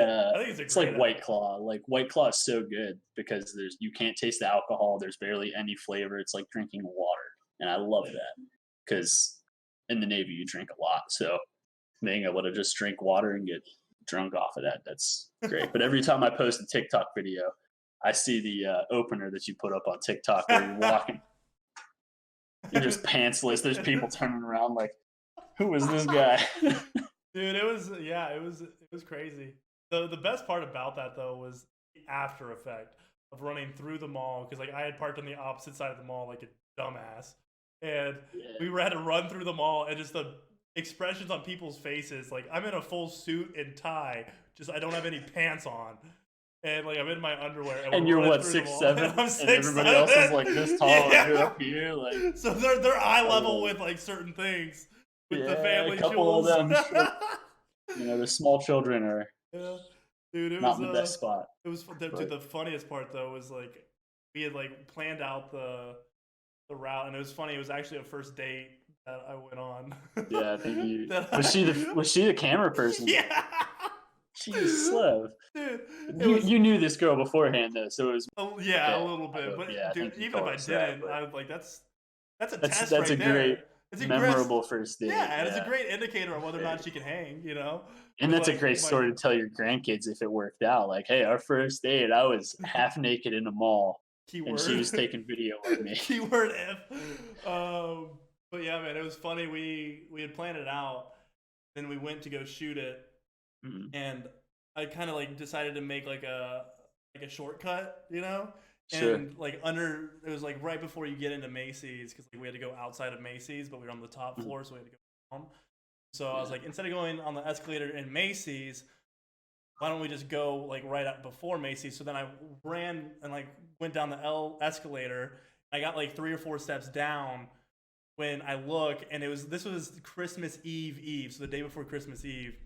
it's like White Claw. Like, White Claw is so good because you can't taste the alcohol. There's barely any flavor. It's like drinking water, and I love that because in the Navy you drink a lot. So being able to just drink water and get drunk off of that's great. But every time I post a TikTok video, I see the opener that you put up on TikTok where you're walking. You're just pantsless. There's people turning around like, who is this guy? Dude, it was crazy. The best part about that though was the after effect of running through the mall, because like I had parked on the opposite side of the mall like a dumbass, and we had to run through the mall, and just the expressions on people's faces, like I'm in a full suit and tie, just I don't have any pants on. And like I'm in my underwear, and you're what, 6'7", I'm 6'7", and everybody else is like this tall, and you're up here, like. So they're eye level with like certain things, with the family a couple jewels. of them. You know, the small children are. Yeah, dude, it not was in the best spot. It was dude. The funniest part though was like we had like planned out the route, and it was funny. It was actually a first date that I went on. Yeah, I think you. Was she the camera person? Yeah. Jeez, Slev. Dude, you knew this girl beforehand though, so it was. A little bit, but yeah, dude, even if I didn't, I was like, that's a test that's right a there. great, it's a memorable first date. Yeah, and it's a great indicator of whether or not she can hang, you know. And that's like, a great story to tell your grandkids if it worked out. Like, hey, our first date, I was half naked in a mall, and she was taking video of me. Keyword if. But yeah, man, it was funny. We had planned it out, then we went to go shoot it. Mm-hmm. And I kind of like decided to make like a shortcut, you know? Sure. And like it was like right before you get into Macy's, because like we had to go outside of Macy's, but we were on the top floor, so we had to go down. So I was like, instead of going on the escalator in Macy's, why don't we just go like right up before Macy's? So then I ran and like went down the escalator. I got like 3 or 4 steps down when I look, and this was Christmas Eve, so the day before Christmas Eve.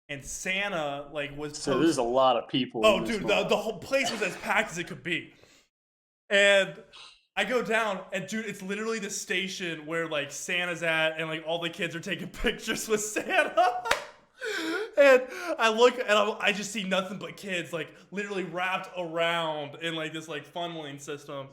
And Santa like was so there's a lot of people. Oh, dude, the whole place was as packed as it could be. And I go down, and dude, it's literally the station where like Santa's at, and like all the kids are taking pictures with Santa. And I look, and I just see nothing but kids, like literally wrapped around in like this like funneling system.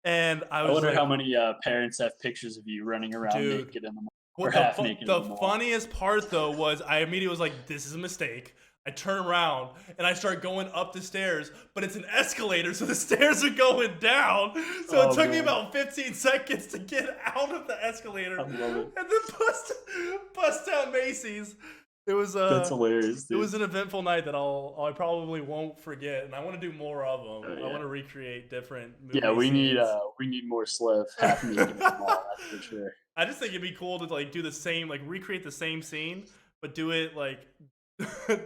And I wonder how many parents have pictures of you running around naked in the mall. The funniest part though was I immediately was like, this is a mistake. I turn around and I start going up the stairs, but it's an escalator, so the stairs are going down. So it took me about 15 seconds to get out of the escalator. I love it. And then bust down Macy's. It was that's hilarious, dude. It was an eventful night that I probably won't forget, and I want to do more of them. I want to recreate different movies. Yeah, we need more Slev half naked in the mall, that's for sure. I just think it'd be cool to like do the same, like recreate the same scene, but do it like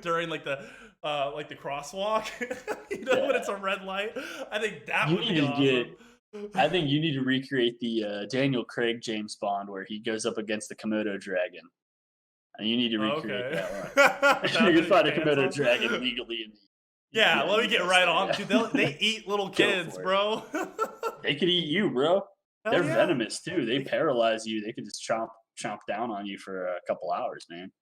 during like the crosswalk. You know, when it's a red light. I think that would be awesome. I think you need to recreate the Daniel Craig James Bond where he goes up against the Komodo dragon. And you need to recreate that one. You can find a Komodo dragon legally in the let me get right on. Dude, they eat little kids, bro. They could eat you, bro. They're venomous too. They paralyze you. They could just chomp down on you for a couple hours, man.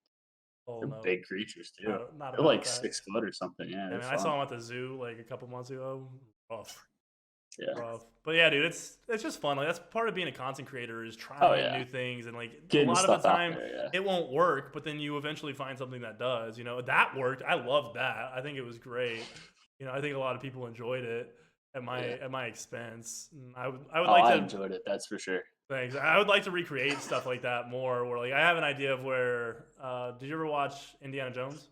Oh They're no, big creatures too. not They're about like that. 6 foot or something. Yeah, I they're mean, I fun. saw him at the zoo like a couple months ago. Rough. Yeah. Rough. But yeah, dude, it's just fun. Like that's part of being a content creator is Oh trying yeah. new things, and like a Getting lot of the stuff out time there. Yeah. it won't work, but then you eventually find something that does. You know, that worked. I loved that. I think it was great. You know, I think a lot of people enjoyed it at my expense. And I would Oh, like I to. enjoyed it. That's for sure. Thanks. I would like to recreate stuff like that more. Where like I have an idea of where. Did you ever watch Indiana Jones?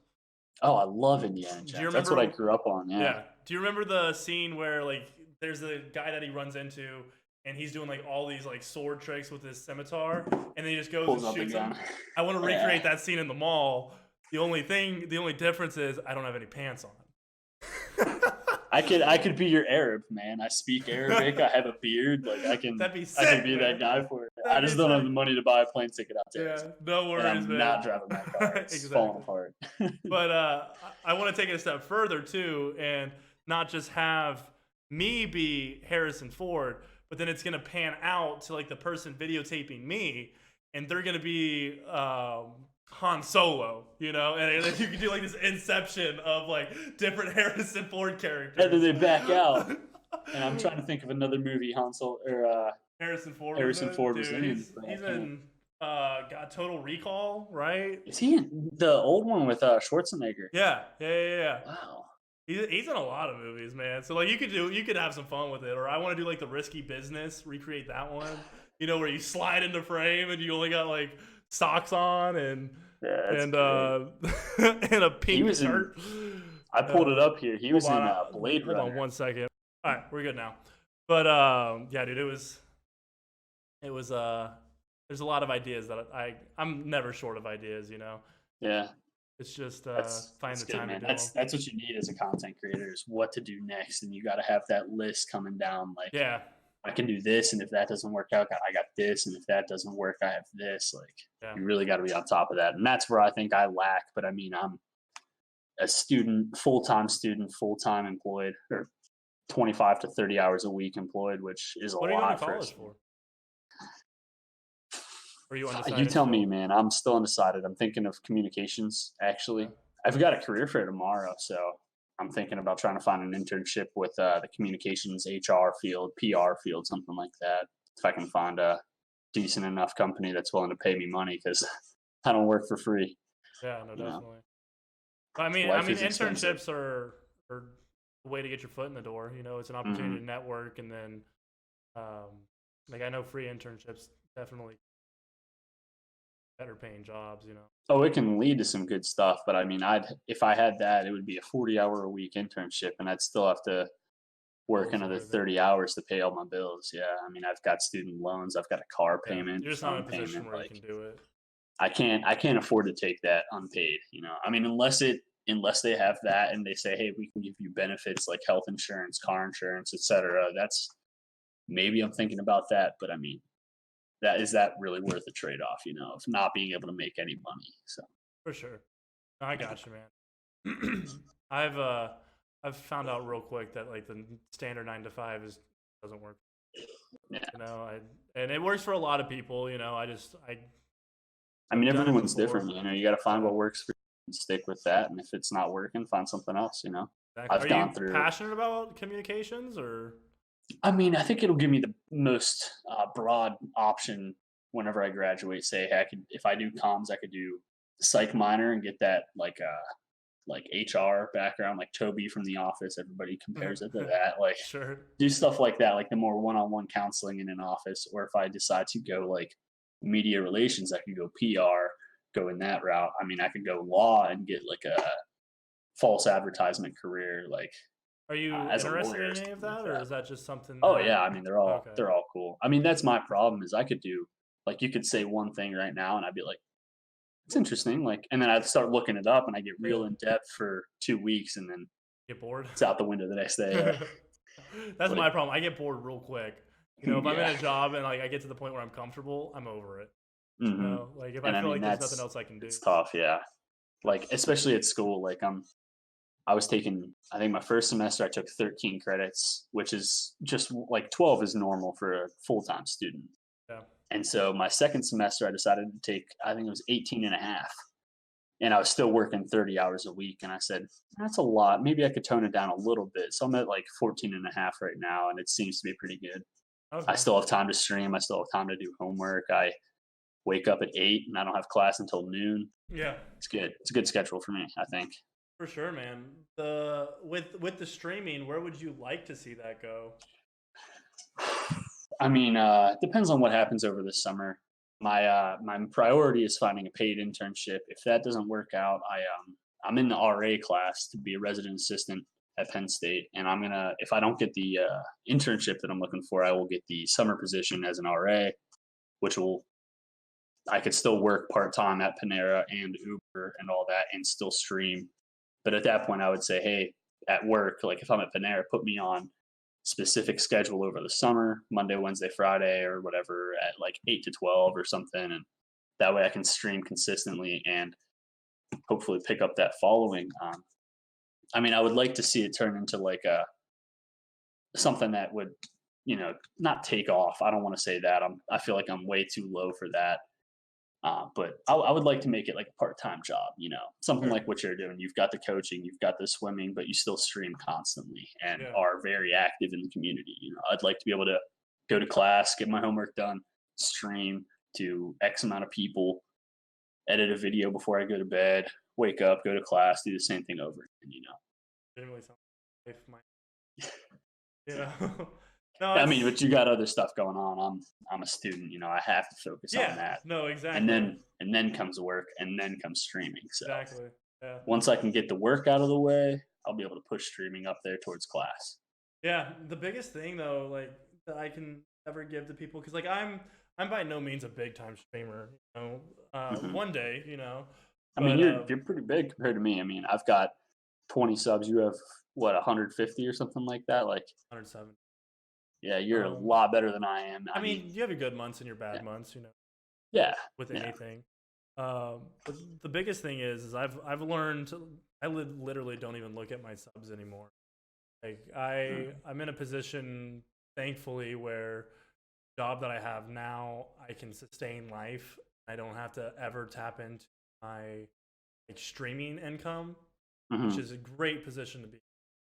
Oh, I love Indiana Do you Jones. That's what I remember? grew up on. Yeah. Yeah. Do you remember the scene where like there's a guy that he runs into and he's doing like all these like sword tricks with his scimitar and then he just goes Pulls and up the shoots him? gun. I want to recreate Yeah. that scene in the mall. The only difference is I don't have any pants on. I could be your Arab, man. I speak Arabic. I have a beard. Like That'd be I sick, can be man. that guy for it. That'd I be just don't have sick. the money to buy a plane ticket out there. Yeah, no And worries, I'm man. not driving my car. It's Exactly. falling apart. But I want to take it a step further too, and not just have me be Harrison Ford, but then it's gonna pan out to like the person videotaping me, and they're gonna be Han Solo, you know, and then you can do like this inception of like different Harrison Ford characters. And then they back out. And I'm trying to think of another movie Hansel or Harrison Ford. was in. He's in got Total Recall, right? Is he in the old one with Schwarzenegger? Yeah. Wow. He's in a lot of movies, man. So like you could have some fun with it. Or I want to do like the Risky Business, recreate that one. You know, where you slide into frame and you only got like socks on and and a pink shirt. I pulled it up here. He was in Blade Runner. Hold on 1 second. All right, we're good now. But yeah, dude, it was there's a lot of ideas that I'm never short of ideas, you know. Yeah. It's just find the good, time man. to do them. That's what you need as a content creator is what to do next, and you got to have that list coming down. Like, yeah, I can do this, and if that doesn't work out, I got this, and if that doesn't work, I have this. Like, you really got to be on top of that, and that's where I think I lack. But I mean, I'm a student, full-time employed, or 25 to 30 hours a week employed, which is a lot. What are you going to college for? Are you undecided? You tell me, man. I'm still undecided. I'm thinking of communications, actually. Okay. I've got a career fair tomorrow, so I'm thinking about trying to find an internship with the communications HR field, PR field, something like that. If I can find a decent enough company that's willing to pay me money, because I don't work for free. Yeah, no, definitely. I mean, internships are a way to get your foot in the door. You know, it's an opportunity to network, and then, like I know free internships definitely better paying jobs, you know. Oh, it can lead to some good stuff, but I mean, if I had that, it would be a 40-hour-a-week internship, and I'd still have to work another 30 hours to pay all my bills. Yeah, I mean, I've got student loans, I've got a car payment. You're just not in a position where you can do it. I can't afford to take that unpaid. You know, I mean, unless they have that and they say, hey, we can give you benefits like health insurance, car insurance, etc. That's maybe I'm thinking about that, but I mean, is that really worth the trade-off, you know, of not being able to make any money? So for sure, I got you, man. I've found out real quick that like the standard 9 to 5 doesn't work. Yeah, you know, and it works for a lot of people. You know, I mean, everyone's different. You know, you got to find what works for you and stick with that. And if it's not working, find something else. You know, exactly. Are you passionate about communications or? I mean, I think it'll give me the most broad option whenever I graduate. Say, hey, if I do comms, I could do psych minor and get that like HR background, like Toby from The Office. Everybody compares it to that. Like, sure. Do stuff like that, like the more one-on-one counseling in an office. Or if I decide to go like media relations, I could go PR, go in that route. I mean, I could go law and get like a false advertisement career, like. Are you interested in any of that, or is that just something? Oh yeah, I mean they're all cool. I mean that's my problem is I could do like you could say one thing right now and I'd be like, it's interesting, like, and then I'd start looking it up and I get real in depth for 2 weeks and then get bored. It's out the window the next day. That's my problem. I get bored real quick. You know, if I'm in a job and like I get to the point where I'm comfortable, I'm over it. You know, like if I feel like there's nothing else I can do. It's tough, yeah. Like especially at school, like I was taking, I think my first semester I took 13 credits, which is just like 12 is normal for a full-time student. Yeah. And so my second semester I decided to take, I think it was 18 and a half. and I was still working 30 hours a week. And I said, that's a lot. Maybe I could tone it down a little bit. So I'm at like 14 and a half right now, and it seems to be pretty good. I Okay. still have time to stream. I still have time to do homework. I wake up at 8 and I don't have class until noon. Yeah, It's good. It's a good schedule for me, I think. for sure, man. The with the streaming, where would you like to see that go? I mean, it depends on what happens over the summer. My priority is finding a paid internship. If that doesn't work out, I'm in the RA class to be a resident assistant at Penn State, and I'm gonna if I don't get the internship that I'm looking for, I will get the summer position as an RA, which will I could still work part time at Panera and Uber and all that, and still stream. But at that point, I would say, hey, at work, like if I'm at Panera, put me on specific schedule over the summer, Monday, Wednesday, Friday, or whatever, at like 8 to 12 or something, and that way I can stream consistently and hopefully pick up that following. I mean, I would like to see it turn into like a something that would, not take off. I don't want to say that. I feel like I'm way too low for that. But I would like to make it like a part-time job, something Sure. like what you're doing. You've got the coaching, you've got the swimming, but you still stream constantly and Yeah. are very active in the community. I'd like to be able to go to class, get my homework done, stream to X amount of people, edit a video before I go to bed, wake up, go to class, do the same thing over again. Generally sounds like yeah. No, I mean, it's but you got other stuff going on. I'm a student, I have to focus on yeah. that. No, And exactly. then comes work and then comes streaming. So Exactly. Yeah. once I can get the work out of the way, I'll be able to push streaming up there towards class. Yeah. The biggest thing though, like that I can ever give to people, because like I'm by no means a big time streamer. Hmm. One day, I mean, but you're pretty big compared to me. I mean, I've got 20 subs. You have what 150 or something like that. Like, 107. yeah, you're a Um, lot better than I am. I I mean, mean, you have your good months and your yeah, bad months, yeah, with yeah. anything. But the biggest thing is I've learned literally don't even look at my subs anymore. Like Mm, I'm in a position, thankfully, where the job that I have now I can sustain life. I don't have to ever tap into my like streaming income, which hmm. is a great position to be.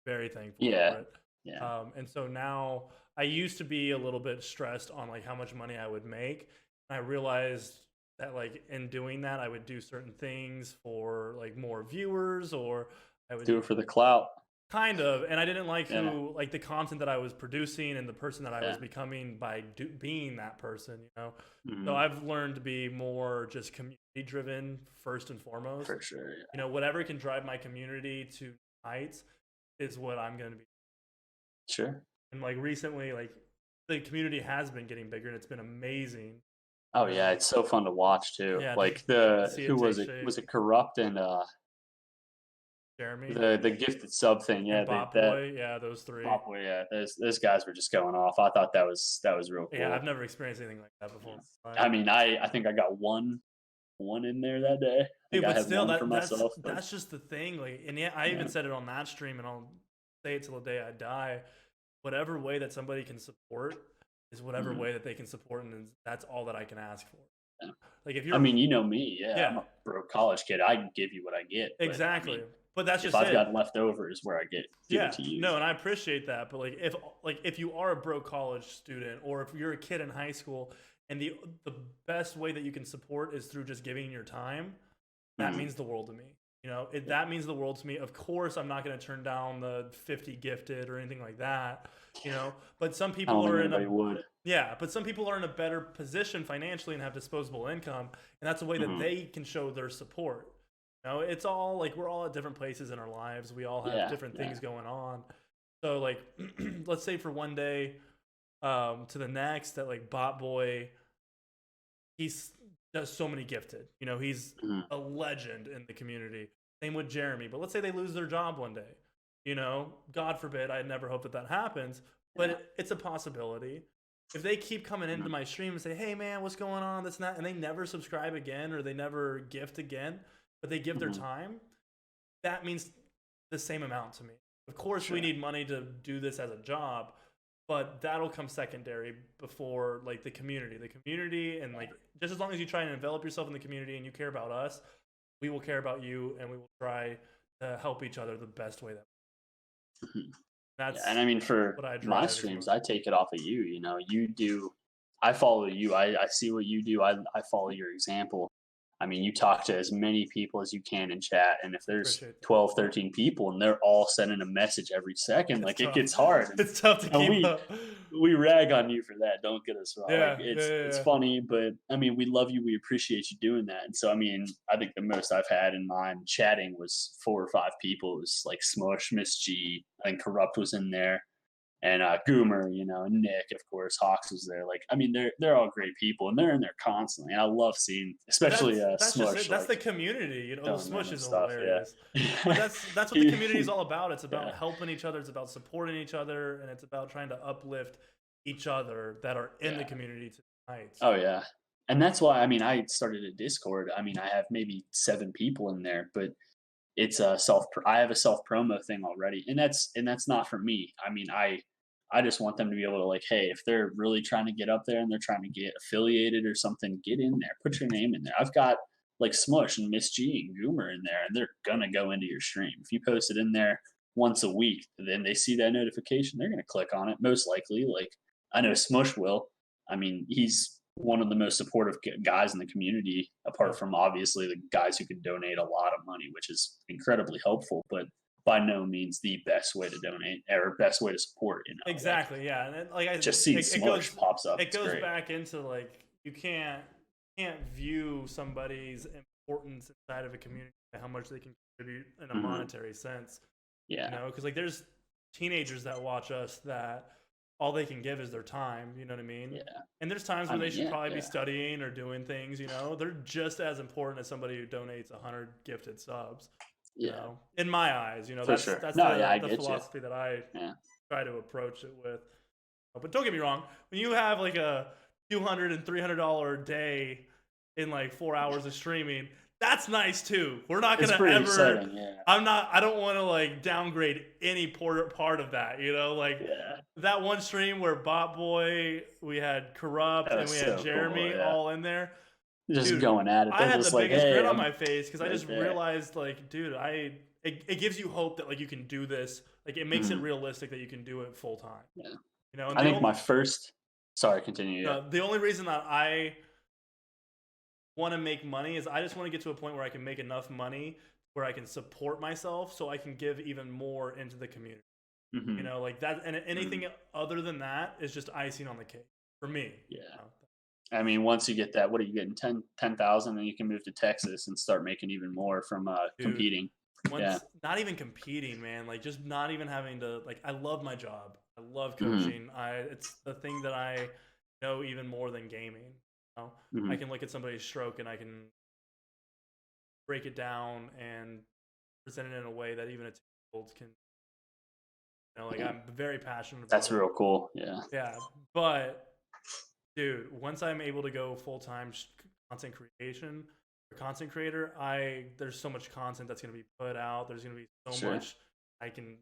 Very thankful for Yeah, it. yeah. And so now I used to be a little bit stressed on like how much money I would make. And I realized that like in doing that, I would do certain things for like more viewers, or I would Do it for the clout. kind of, and I didn't like Yeah, who like the content that I was producing and the person that I was yeah. becoming by being that person. So Hmm. I've learned to be more just community driven first and foremost. For sure. Yeah. Whatever can drive my community to heights is what I'm going to be. Sure. And like recently, like the community has been getting bigger, and it's been amazing. Oh You yeah, know, it's so fun to watch too. yeah, Like to the see who it was take it? shape. Was it Corrupt and Jeremy the gifted sub thing? Yeah, and Bot that Boy, yeah, those three. Pop, yeah, those guys were just going off. I thought that was real Yeah, I've cool. never experienced anything like that before. Yeah. Right? I mean, I think I got one in there that day. I think Dude, I but had still, one for that's myself, but that's just the thing. Like, and yeah, I even yeah, said it on that stream, and I'll say it till the day I die. Whatever way that somebody can support is whatever mhm, way that they can support, and that's all that I can ask for. yeah. Like, if I you're, mean, you know me. Yeah, I'm yeah, a broke college kid. I can give you what I get, but I exactly. mean, But that's if just I've it. got leftovers, where I give it Yeah, to you. no, So, and I appreciate that. But like if you are a broke college student, or if you're a kid in high school, and the best way that you can support is through just giving your time, that mhm, means the world to me. yeah. That means the world to me. Of course, I'm not going to turn down the 50 gifted or anything like that. But some I people don't think are in a anybody would. yeah, but some people are in a better position financially and have disposable income, and that's a way that Hmm. they can show their support. It's all like we're all at different places in our lives. We all have Yeah, different yeah. things going on. So like, let's say for one day to the next, that like Bot Boy, he's does so many gifted. He's Mhm, a legend in the community. Same with Jeremy. But let's say they lose their job one day. God forbid. I never hope that happens, but yeah. it's a possibility. If they keep coming into Mhm, my stream and say, "Hey man, what's going on?" This and that, and they never subscribe again or they never gift again, but they give their mhm, time, that means the same amount to me. Of course, we sure. need money to do this as a job, but that'll come secondary before like the community. The community, and like just as long as you try and envelop yourself in the community and you care about us, we will care about you, and we will try to help each other the best way that. That's and I mean, for what I my drive as streams, well. I take it off of you. You know, you do. I follow you. I see what you do. I follow your example. I mean, you talk to as many people as you can in chat, and if there's Appreciate that. 12, 13 people and they're all sending a message every second, It's like tough. it gets hard. And, It's tough to and keep up. we rag on you for that. Don't get us wrong. Like Yeah, yeah, it's yeah. funny, but I mean, we love you. We appreciate you doing that. And so, I mean, I think the most I've had in mine chatting was 4 or 5 people. It was like Smush, Miss G, I think Corrupt was in there, and Goomer, you know, Nick, of course, Hawks was there. Like, I mean, they're all great people, and they're in there constantly. And I love seeing, especially That's just Smush, it. That's like the community. You know, the telling them Smush and is stuff. hilarious. Yeah, But that's what the community is all about. It's about yeah. helping each other. It's about supporting each other, and it's about trying to uplift each other that are in the community tonight. Oh yeah, and that's why I mean I started a Discord. I mean I have maybe 7 people in there, but it's a I have a self promo thing already, and that's not for me. I mean I just want them to be able to, like, hey, if they're really trying to get up there and they're trying to get affiliated or something, get in there, put your name in there. I've got like Smush and Miss G and Goomer in there, and they're gonna go into your stream. If you post it in there once a week, then they see that notification, they're gonna click on it most likely. Like I know Smush will. I mean, he's one of the most supportive guys in the community, apart from obviously the guys who can donate a lot of money, which is incredibly helpful. But by no means the best way to donate or best way to support. You know, Exactly. like, Yeah, and then, like just seeing Smush pops up. It goes great. back into like you can't view somebody's importance inside of a community by how much they can contribute in a monetary sense. Yeah. You know, because like there's teenagers that watch us that all they can give is their time. You know what I mean? Yeah. And there's times where they should probably be studying or doing things. You know, they're just as important as somebody who donates 100 gifted subs. You know, in my eyes, you know, that's the philosophy that I try to approach it with. But don't get me wrong, when you have like a $200 and $300 day in like 4 hours of streaming, that's nice too. We're not gonna ever. Exciting, yeah. I don't want to like downgrade any part of that. You know, like that one stream where Bot Boy, we had Corrupt, and we had Jeremy all in there. Just dude, going at it. I had the biggest grin on my face because I just realized, like, dude, it gives you hope that like you can do this. Like, it makes it realistic that you can do it full time. Yeah. You know, and I think my first. Sorry, continue. The only reason that I want to make money is I just want to get to a point where I can make enough money where I can support myself, so I can give even more into the community. You know, like that, and anything other than that is just icing on the cake for me. Yeah. You know? I mean, once you get that, what are you getting? 10,000, then you can move to Texas and start making even more from competing. Not even competing, man. Like, just not even having to, like, I love my job. I love coaching. It's the thing that I know even more than gaming. You know? I can look at somebody's stroke and I can break it down and present it in a way that even a 10-year-old can. You know, like, I'm very passionate about That's it. real cool. Yeah. Yeah. But dude, once I'm able to go full-time content creation or content creator, there's so much content that's going to be put out. There's going to be so much I can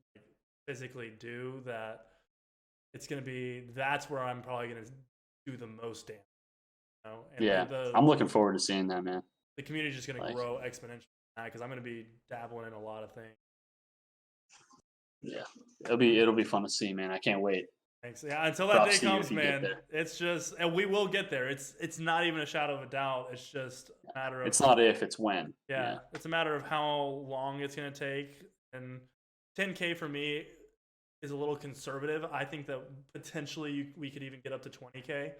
physically do that it's going to be, that's where I'm probably going to do the most damage. You know? And I'm looking forward to seeing that, man. The community is just going to grow exponentially because I'm going to be dabbling in a lot of things. Yeah, it'll be fun to see, man. I can't wait. Thanks. Yeah, until that day comes, man. It's just, and we will get there. It's not even a shadow of a doubt. It's just a matter of. It's not if, it's when. Yeah, it's a matter of how long it's gonna take. And 10K for me is a little conservative. I think that potentially we could even get up to 20K.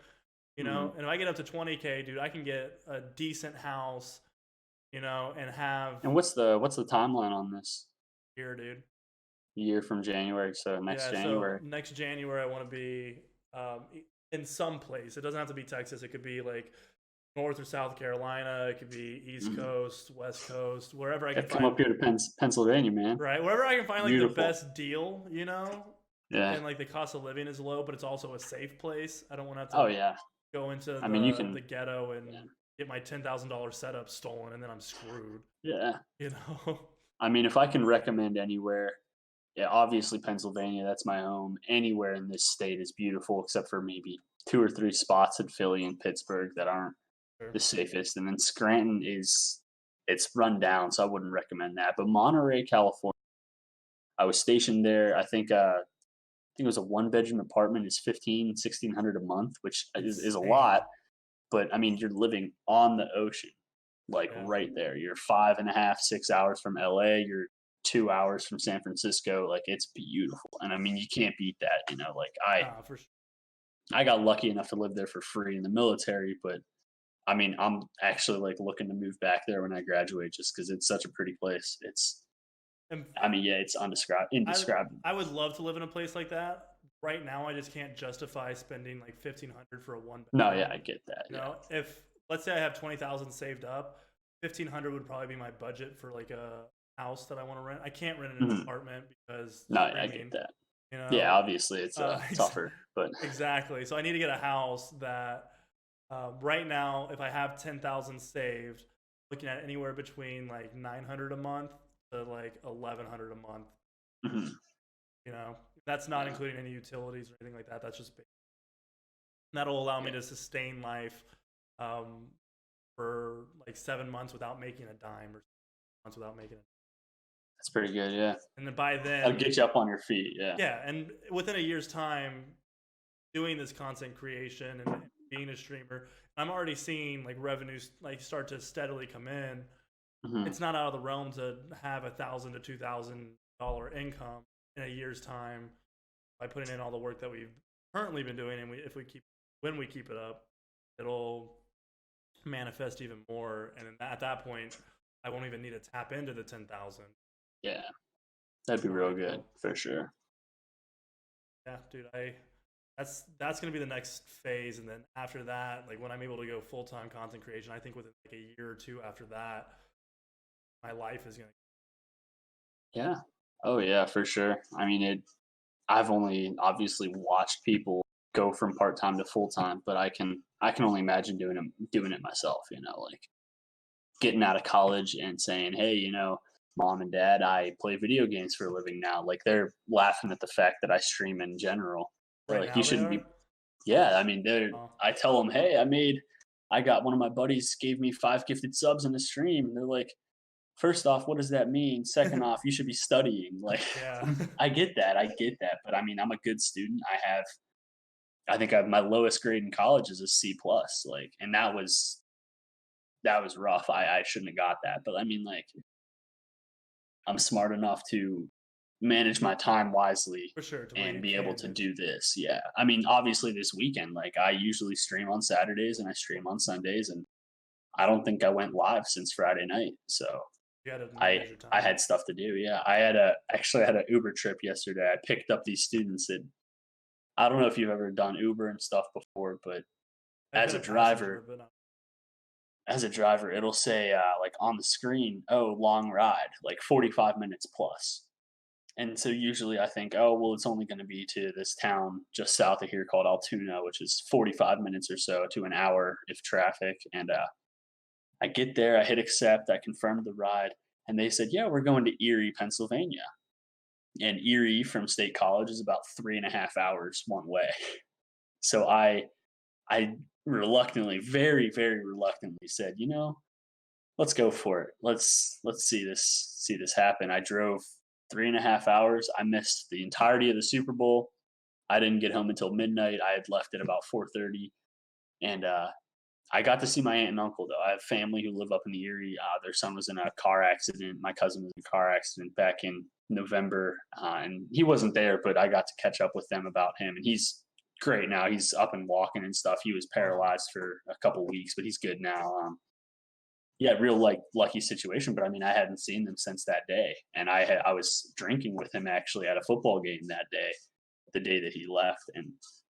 You know, and if I get up to 20K, dude, I can get a decent house. You know, and have. And what's the timeline on this? Here, dude. Year from January, so next January. So next January, I want to be in some place. It doesn't have to be Texas. It could be like North or South Carolina. It could be East Coast, West Coast, wherever I can come up here to Pennsylvania, man. Right, wherever I can find like the best deal, you know. Yeah. And like the cost of living is low, but it's also a safe place. I don't want to have to go into the ghetto and get my $10,000 setup stolen, and then I'm screwed. Yeah. You know. I mean, if I can recommend anywhere. Yeah, obviously Pennsylvania, that's my home. Anywhere in this state is beautiful except for maybe 2 or 3 spots in Philly and Pittsburgh that aren't the safest. And then Scranton is it's run down, so I wouldn't recommend that. But Monterey, California, I was stationed there. I think it was a one-bedroom apartment is 1,600 a month, which is a Insane. lot. But I mean, you're living on the ocean, like Yeah. right there. You're 5.5, 6 hours from LA. You're 2 hours from San Francisco. Like it's beautiful, and I mean, you can't beat that. Like Nah, for sure. I got lucky enough to live there for free in the military, but I mean, I'm actually like looking to move back there when I graduate, just because it's such a pretty place. And I mean, yeah, it's indescribable. I would love to live in a place like that. Right now, I just can't justify spending like 1,500 for a one No, yeah, bedroom. I get that. You Yeah. know, if let's say I have 20,000 saved up, 1,500 would probably be my budget for like a house that I want to rent. I can't rent in an Mhm. apartment because No, yeah, I streaming. get that. You Yeah, know, obviously it's uh, tougher, but exactly. So I need to get a house that right now, if I have 10,000 saved, looking at anywhere between like 900 a month to like 1,100 a month. mhm, You know, that's not yeah, including any utilities or anything like that. That's just that'll allow me yeah, to sustain life um, for like 7 months without making a dime or months without making it. that's pretty good. Yeah, And then by that'll then, get you up on your feet. Yeah. yeah, and within a year's time, doing this content creation and being a streamer, I'm already seeing like revenues like start to steadily come in. Hmm. It's not out of the realm to have $1,000 to $2,000 income in a year's time by putting in all the work that we've currently been doing, and if we keep when we keep it up, it'll manifest even more. And at that point, I won't even need to tap into the 10,000. Yeah, that'd be More real good income. for sure. Yeah, dude, that's gonna be the next phase, and then after that, like when I'm able to go full time content creation, I think within like a year or two after that, my life is gonna. Yeah. Oh yeah, for sure. I mean, I've only obviously watched people go from part time to full time, but I can only imagine doing it myself. Like getting out of college and saying, hey, mom and dad, I play video games for a living now. Like they're laughing at the fact that I stream in general. They're Right like, you now, they shouldn't are. be. Yeah, I mean, Oh, I tell them, hey, I got one of my buddies gave me 5 gifted subs in a stream, and they're like, first off, what does that mean? Second off, you should be studying. Like, yeah. I get that, but I mean, I'm a good student. I think my lowest grade in college is a C plus. Like, and that was rough. I shouldn't have got that, but I mean, like, I'm smart enough to manage my time wisely For sure, to where and you be able can to do. do this. Yeah. I mean, obviously this weekend, like I usually stream on Saturdays and I stream on Sundays, and I don't think I went live since Friday night. So You got to I manage your I time. had stuff to do. Yeah. Actually had an Uber trip yesterday. I picked up these students that I don't know if you've ever done Uber and stuff before, but I've as been a a passenger, driver, but not. it'll say like on the screen, oh, long ride, like 45 minutes plus. And so usually I think, oh, well, it's only going to be to this town just south of here called Altoona, which is 45 minutes or so to an hour if traffic. And I get there, I hit accept, I confirmed the ride, and they said, yeah, we're going to Erie, Pennsylvania. And Erie from State College is about 3.5 hours one way. So I reluctantly, very, very reluctantly said, let's go for it. Let's see this happen. I drove 3.5 hours. I missed the entirety of the Super Bowl. I didn't get home until midnight. I had left at about 4:30, and I got to see my aunt and uncle though. I have family who live up in the Erie. Their son was in a car accident. My cousin was in a car accident back in November, and he wasn't there, but I got to catch up with them about him, and he's great now. He's up and walking and stuff. He was Awesome. paralyzed for a couple weeks, but he's good now. Yeah, real like lucky situation. But I mean, I hadn't seen them since that day, and I was drinking with him actually at a football game that day, the day that he left, and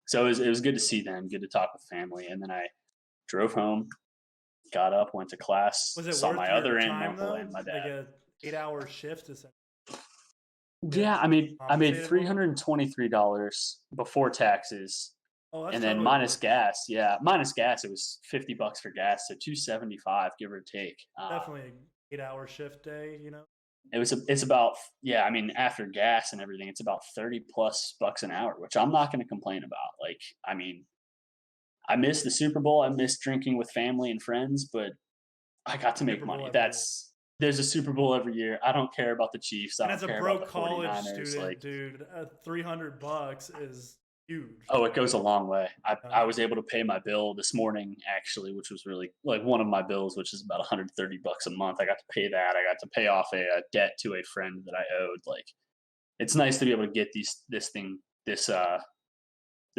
so it was good to see them, good to talk with family, and then I drove home, got up, went to class, Was it saw worth my your other aunt and time uncle though? and my Like dad. a 8 hour shift to get Yeah, I made compensated three for? hundred and $23 before taxes, Oh, that's and then totally minus worth it. gas. Yeah, minus gas, it was $50 for gas, so 275 give or take. Definitely an 8 hour shift day, you know? It's about, yeah, I mean, after gas and everything, it's about 30 plus bucks an hour, which I'm not going to complain about. Like, I mean, I missed the Super Bowl, I missed drinking with family and friends, but I got to make Super Bowl money. every year. There's a Super Bowl every year. I don't care about the Chiefs. I And don't as a care about broke the college 49ers. student, Like, dude, $300 is huge. oh, it goes a long way. I Yeah. was able to pay my bill this morning, actually, which was really like one of my bills, which is about 130 bucks a month. I got to pay that. I got to pay off a debt to a friend that I owed. Like, it's nice to be able to get this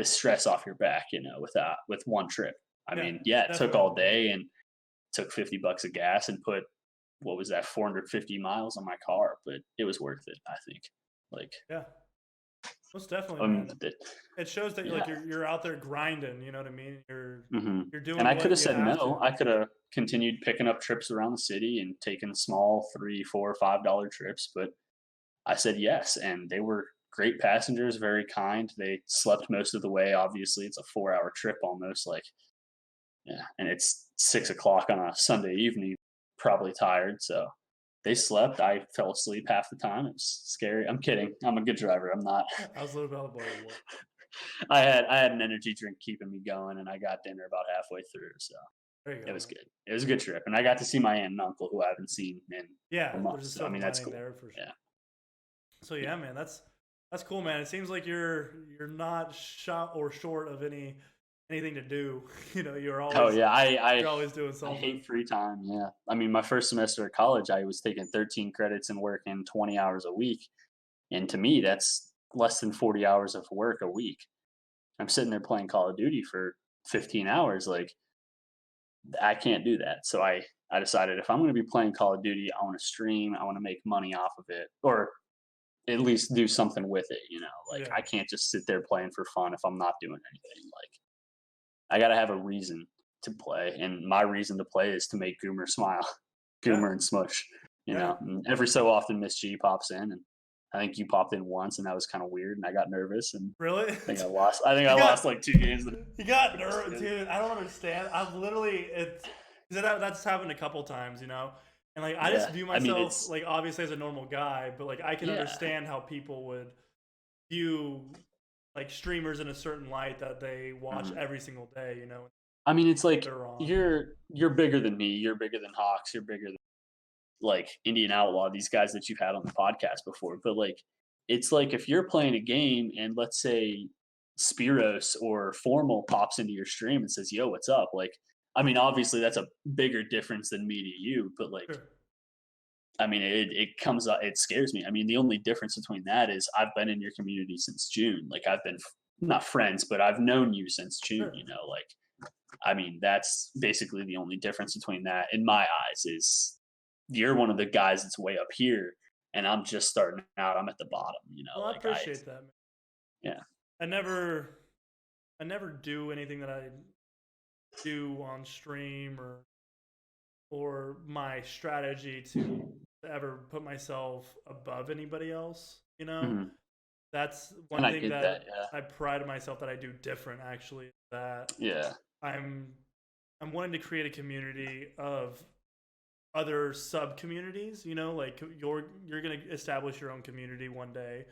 stress off your back, with one trip. I Yeah, mean, yeah, it took definitely. all day and took 50 bucks of gas and put, what was that, 450 miles on my car, but it was worth it, I think. Like, Yeah, most definitely, man. It shows that yeah. you're out there grinding. You know what I mean? You're doing And I what could have you said have no. to. I could have continued picking up trips around the city and taking small $3, $4, $5 trips, but I said yes, and they were great passengers, very kind. They slept most of the way. Obviously, it's a 4-hour trip almost. Like, yeah, and it's 6 o'clock on a Sunday evening, probably tired. So they slept. I fell asleep half the time. It was scary. I'm kidding. I'm a good driver. I'm not. I was a little bit bored. I had an energy drink keeping me going, and I got dinner about halfway through. So There you go. it was good. It was a good trip, and I got to see my aunt and uncle who I haven't seen in Yeah, there's a months. So, I silver mean, that's lining cool. there for sure. Yeah. So yeah, man, that's cool, man. It seems like you're not shot or short of anything to do. You're always Oh yeah, you're always doing I something. hate free time. Yeah, I mean, my first semester of college, I was taking 13 credits and working 20 hours a week, and to me, that's less than 40 hours of work a week. I'm sitting there playing Call of Duty for 15 hours. Like, I can't do that. So I decided if I'm going to be playing Call of Duty, I want to stream. I want to make money off of it, or at least do something with it. Like, Yeah. I can't just sit there playing for fun if I'm not doing anything. Like, I got to have a reason to play, and my reason to play is to make Goomer smile, Goomer Yeah. and Smush. Yeah. And every so often Miss G pops in, and I think you popped in once, and that was kind of weird, and I got nervous, and Really? I think I lost. I think I lost like 2 games. You got nervous, dude. I don't understand. I've literally that's happened a couple times, and like I just Yeah, view I mean, myself like obviously as a normal guy, but like I can yeah. understand how people would view like streamers in a certain light that they watch every single day, I mean, it's like they're on. you're bigger than me. You're bigger than Hawks. You're bigger than like Indian Outlaw. These guys that you've had on the podcast before. But like, it's like if you're playing a game and let's say Spiros or Formal pops into your stream and says, "Yo, what's up?" Like, I mean, obviously that's a bigger difference than me to you. But like, Sure. I mean, it comes up. It scares me. I mean, the only difference between that is I've been in your community since June. Like, I've been not friends, but I've known you since June. Sure. Like, I mean, that's basically the only difference between that, in my eyes, is you're one of the guys that's way up here, and I'm just starting out. I'm at the bottom. Well, I Like, appreciate that, man. Yeah. I never do anything that I do on stream or my strategy to ever put myself above anybody else. Mhm. That's one And I thing get that that. Yeah. I pride myself that I do different. Actually, that Yeah. I'm wanting to create a community of other sub communities. Like you're gonna establish your own community one day.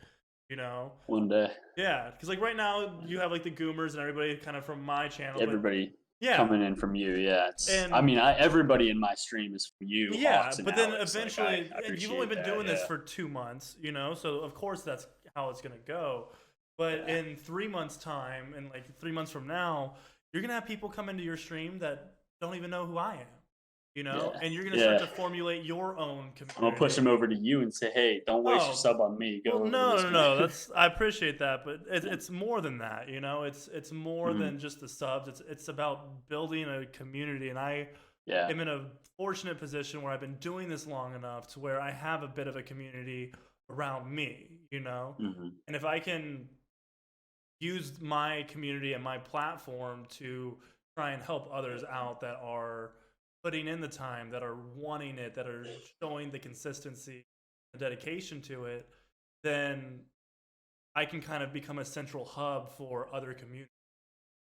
One day, Yeah, because like right now you have like the Goomers and everybody kind of from my channel. everybody Yeah, coming in from you. Yeah. and I mean, everybody in my stream is from you. yeah, Hawks and but then Alex. Like, eventually, I and you've only been appreciate doing that, this yeah. for 2 months, so of course that's how it's gonna go. But Yeah. in 3 months' time, and like 3 months from now, you're gonna have people come into your stream that don't even know who I am, Yeah. and you're gonna Yeah. start to formulate your own community. I'm gonna push them over to you and say, "Hey, don't waste your sub on me. Go Well, over to no, this no, guy." no. I appreciate that, but it's more than that. It's more Mhm. than just the subs. It's about building a community, and I Yeah. am in a fortunate position where I've been doing this long enough to where I have a bit of a community around me. Mhm. And if I can use my community and my platform to try and help others out that are putting in the time, that are wanting it, that are showing the consistency, the dedication to it, then I can kind of become a central hub for other communities.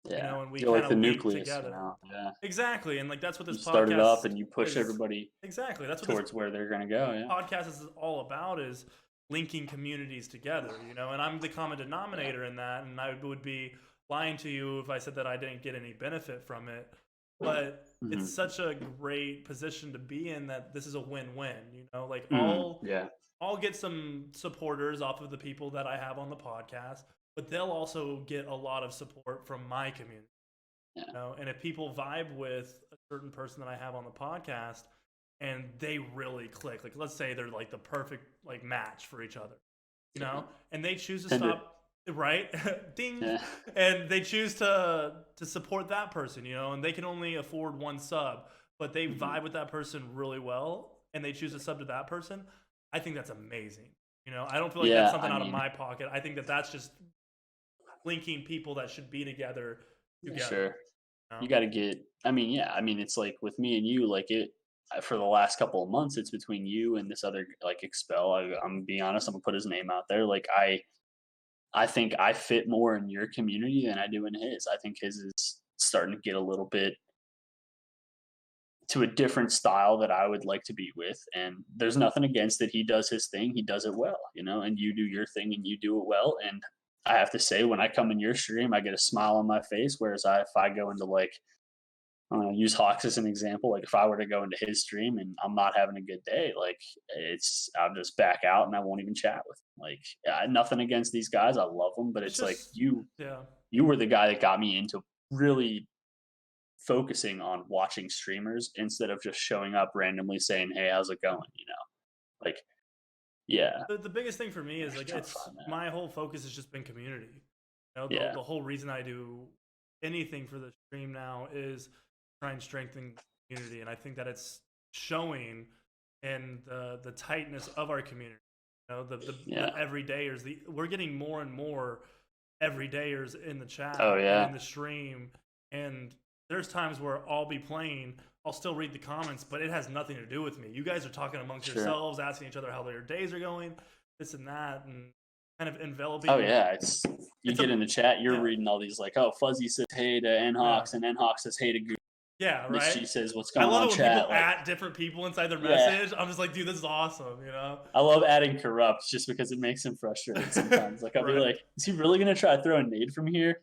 Yeah. And we You're like kind the of link nucleus. together. Yeah. Exactly, and like that's what You this start it podcast up and you push is. everybody Exactly, that's what this towards where they're gonna go. Yeah. podcast is all about, is linking communities together, and I'm the common denominator in that, and I would be lying to you if I said that I didn't get any benefit from it. but Mhm. it's such a great position to be in that this is a win-win. You know, like Yeah. I'll get some supporters off of the people that I have on the podcast, but they'll also get a lot of support from my community. Yeah. You know, and if people vibe with a certain person that I have on the podcast and they really click, like let's say they're like the perfect like match for each other, you Yeah. know, and they choose to Tinder. stop right ding Yeah. and they choose to support that person, you know, and they can only afford one sub, but they Mhm. vibe with that person really well and they choose to sub to that person. I think that's amazing. You know, I don't feel like that's Yeah. something I out of mean, my pocket. I think that that's just linking people that should be together together, sure. you know? You got to get. I mean, yeah. I mean, it's like with me and you. Like it for the last couple of months, it's between you and this other like Expel. I'm gonna be honest. I'm gonna put his name out there. Like I think I fit more in your community than I do in his. I think his is starting to get a little bit to a different style that I would like to be with. And there's nothing against it. He does his thing, he does it well, you know, and you do your thing and you do it well. And I have to say, when I come in your stream, I get a smile on my face. Whereas if I go into like, I'm gonna use Hawks as an example. Like if I were to go into his stream and I'm not having a good day, like I'll just back out and I won't even chat with him. Like nothing against these guys, I love them, but It's it's like just yeah. you were the guy that got me into really focusing on watching streamers instead of just showing up randomly saying, "Hey, how's it going?" You know, like, yeah, The biggest thing for me I'm is just like trying to it's find that. my whole focus has just been community. You know, Yeah, the whole reason I do anything for the stream now is try and strengthen the community, and I think that it's showing in the tightness of our community. You know, the yeah. everydayers. We're getting more and more everydayers in the Oh chat and yeah, in the stream, and there's times where I'll be playing, I'll still read the comments, but it has nothing to do with me. You guys are talking amongst sure. yourselves, asking each other how their days are going, this and that, and kind of Oh enveloping. yeah, it's you It's get a in the chat, you're yeah, reading all these like, oh, Fuzzy says hey to yeah, Nhawks, and Nhawks says hey to Goose. yeah, Miss right. G says what's I going love on, it when chat. people Like, at different people inside their yeah, message. I'm just like, dude, this is awesome, you know? I love adding corrupt just because it makes him frustrated sometimes. Like I'll be Right. like, is he really gonna try to throw a nade from here?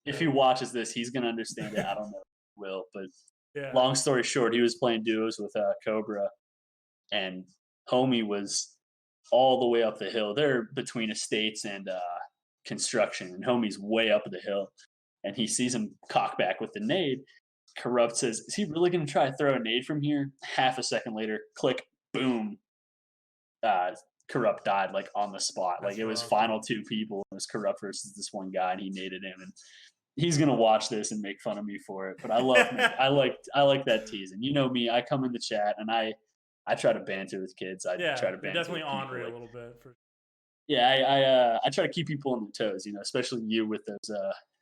If Yeah. he watches this, he's gonna understand it. I don't know, if he will, but Yeah. long story short, he was playing duos with Cobra, and homie was all the way up the hill. They're between estates and construction, and homie's way up the hill, and he sees him cock back with the nade. Corrupt says, "Is he really going to try to throw a nade from here?" Half a second later, click, boom. Uh, Corrupt died like on the spot. Like That's it was rough, dude. final two people. It was Corrupt versus this one guy, and he naded him. And he's gonna watch this and make fun of me for it. But I love I like that teasing. You know me, I come in the chat and I try to banter with kids. I Yeah, try to you're banter definitely with people. ornery a Like little bit for yeah, I try to keep people on their toes. You know, especially you with those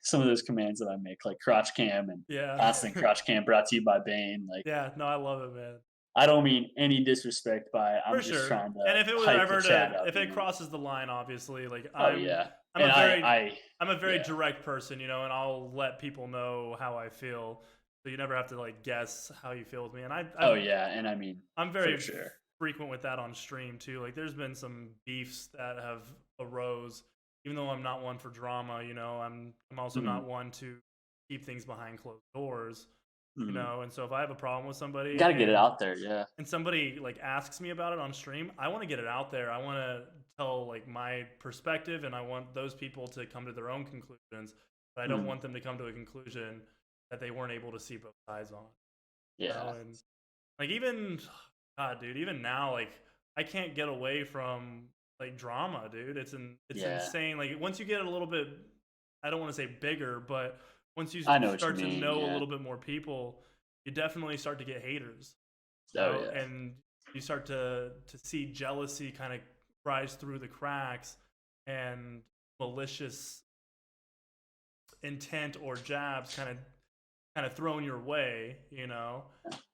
some of those commands that I make, like crotch cam and yeah. constant crotch cam brought to you by Bane. Like Yeah, no, I love it, man. I don't mean any disrespect by For I'm just sure. trying And to if it was hype the ever chat to up. if You it know? crosses the line, obviously, like Oh yeah, I'm a and very I I'm a very yeah. direct person, you know, and I'll let people know how I feel. So you never have to like guess how you feel with me. And Oh yeah, and I mean I'm for very sure. frequent with that on stream too. Like there's been some beefs that have arose, even though I'm not one for drama, you know, I'm also Mm-hmm. not one to keep things behind closed doors, you Mm-hmm. know. And so if I have a problem with somebody Got to get it out there. Yeah. and somebody like asks me about it on stream, I want to get it out there. I want to tell like my perspective, and I want those people to come to their own conclusions. But I don't Mm-hmm. want them to come to a conclusion that they weren't able to see both sides on. You Yeah. know? And like even, God, dude, even now, like I can't get away from like drama, dude. It's Yeah. insane. Like once you get a little bit, I don't want to say bigger, but once you I know what you start to mean. know a Yeah. little bit more people, you definitely start to get haters, you Oh know, yeah. and you start to see jealousy kind of rise through the cracks and malicious intent or jabs kind of thrown your way, you know.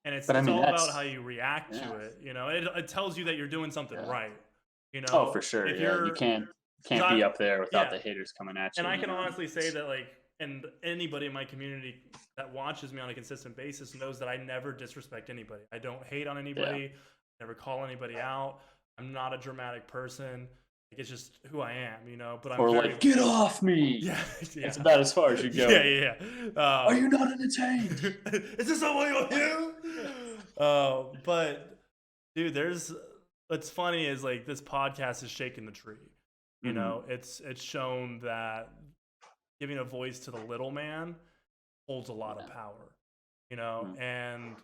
And But I it's mean all about that's how you react yeah. to it, you know. It tells you that you're doing something Yeah. right, you Oh, know. for sure. If Yeah. You you're, can't I, be up there without yeah, the haters coming at and you. I You can know. honestly say that like, and anybody in my community that watches me on a consistent basis knows that I never disrespect anybody. I don't hate on Yeah. anybody. Never call anybody out. I'm not a dramatic person. it's just who I am, you know. But I'm Or very like, get off me. yeah, yeah. It's about as far as you go. Yeah. Are you not entertained? Is this not what you do? But dude, what's funny is like this podcast is shaking the tree. You know, it's shown that giving a voice to the little man holds a lot of power. You know, and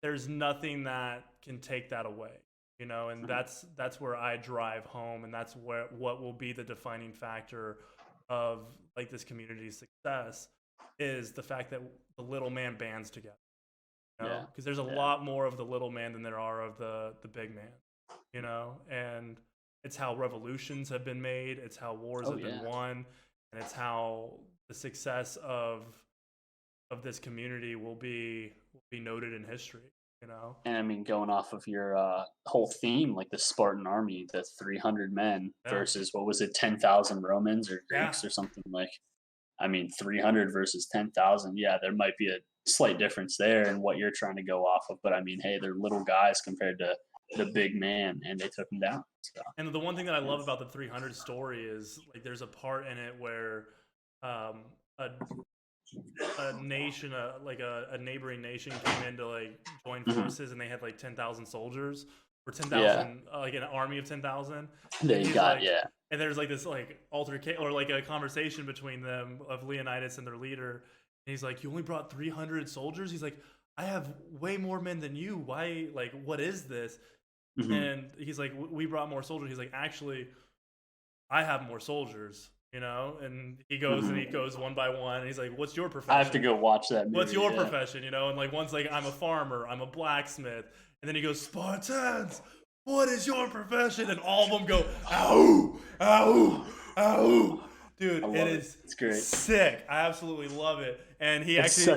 there's nothing that can take that away. You know, and that's where I drive home, and that's what will be the defining factor of like this community's success is the fact that the little man bands together. You know, because there's a lot more of the little man than there are of the big man. You know, and it's how revolutions have been made, it's how wars have been won, and it's how the success of this community will be noted in history. You know, and I mean, going off of your whole theme, like the Spartan army, the 300 men versus what was it, 10,000 Romans or Greeks or something like. I mean, 300 versus 10,000. Yeah, there might be a slight difference there in what you're trying to go off of, but I mean, hey, they're little guys compared to the big man, and they took him down. So. And the one thing that I love about the 300 story is like there's a part in it where a nation, like a neighboring nation, came in to like join forces, and they had like 10,000 soldiers or 10,000, like an army of 10,000. They got And there's like this like altercation or like a conversation between them of Leonidas and their leader. And he's like, "You only brought 300 soldiers?" He's like, "I have way more men than you. Why? Like, what is this?" And he's like, "We brought more soldiers." He's like, "Actually, I have more soldiers." You know, and he goes and he goes one by one. And he's like, "What's your profession?" I have to go watch that movie. What's your profession? You know, and like one's like, "I'm a farmer. I'm a blacksmith." And then he goes, "Spartans, what is your profession?" And all of them go, "Ow, ow, ow." Dude, it's great. Sick. I absolutely love it. And he's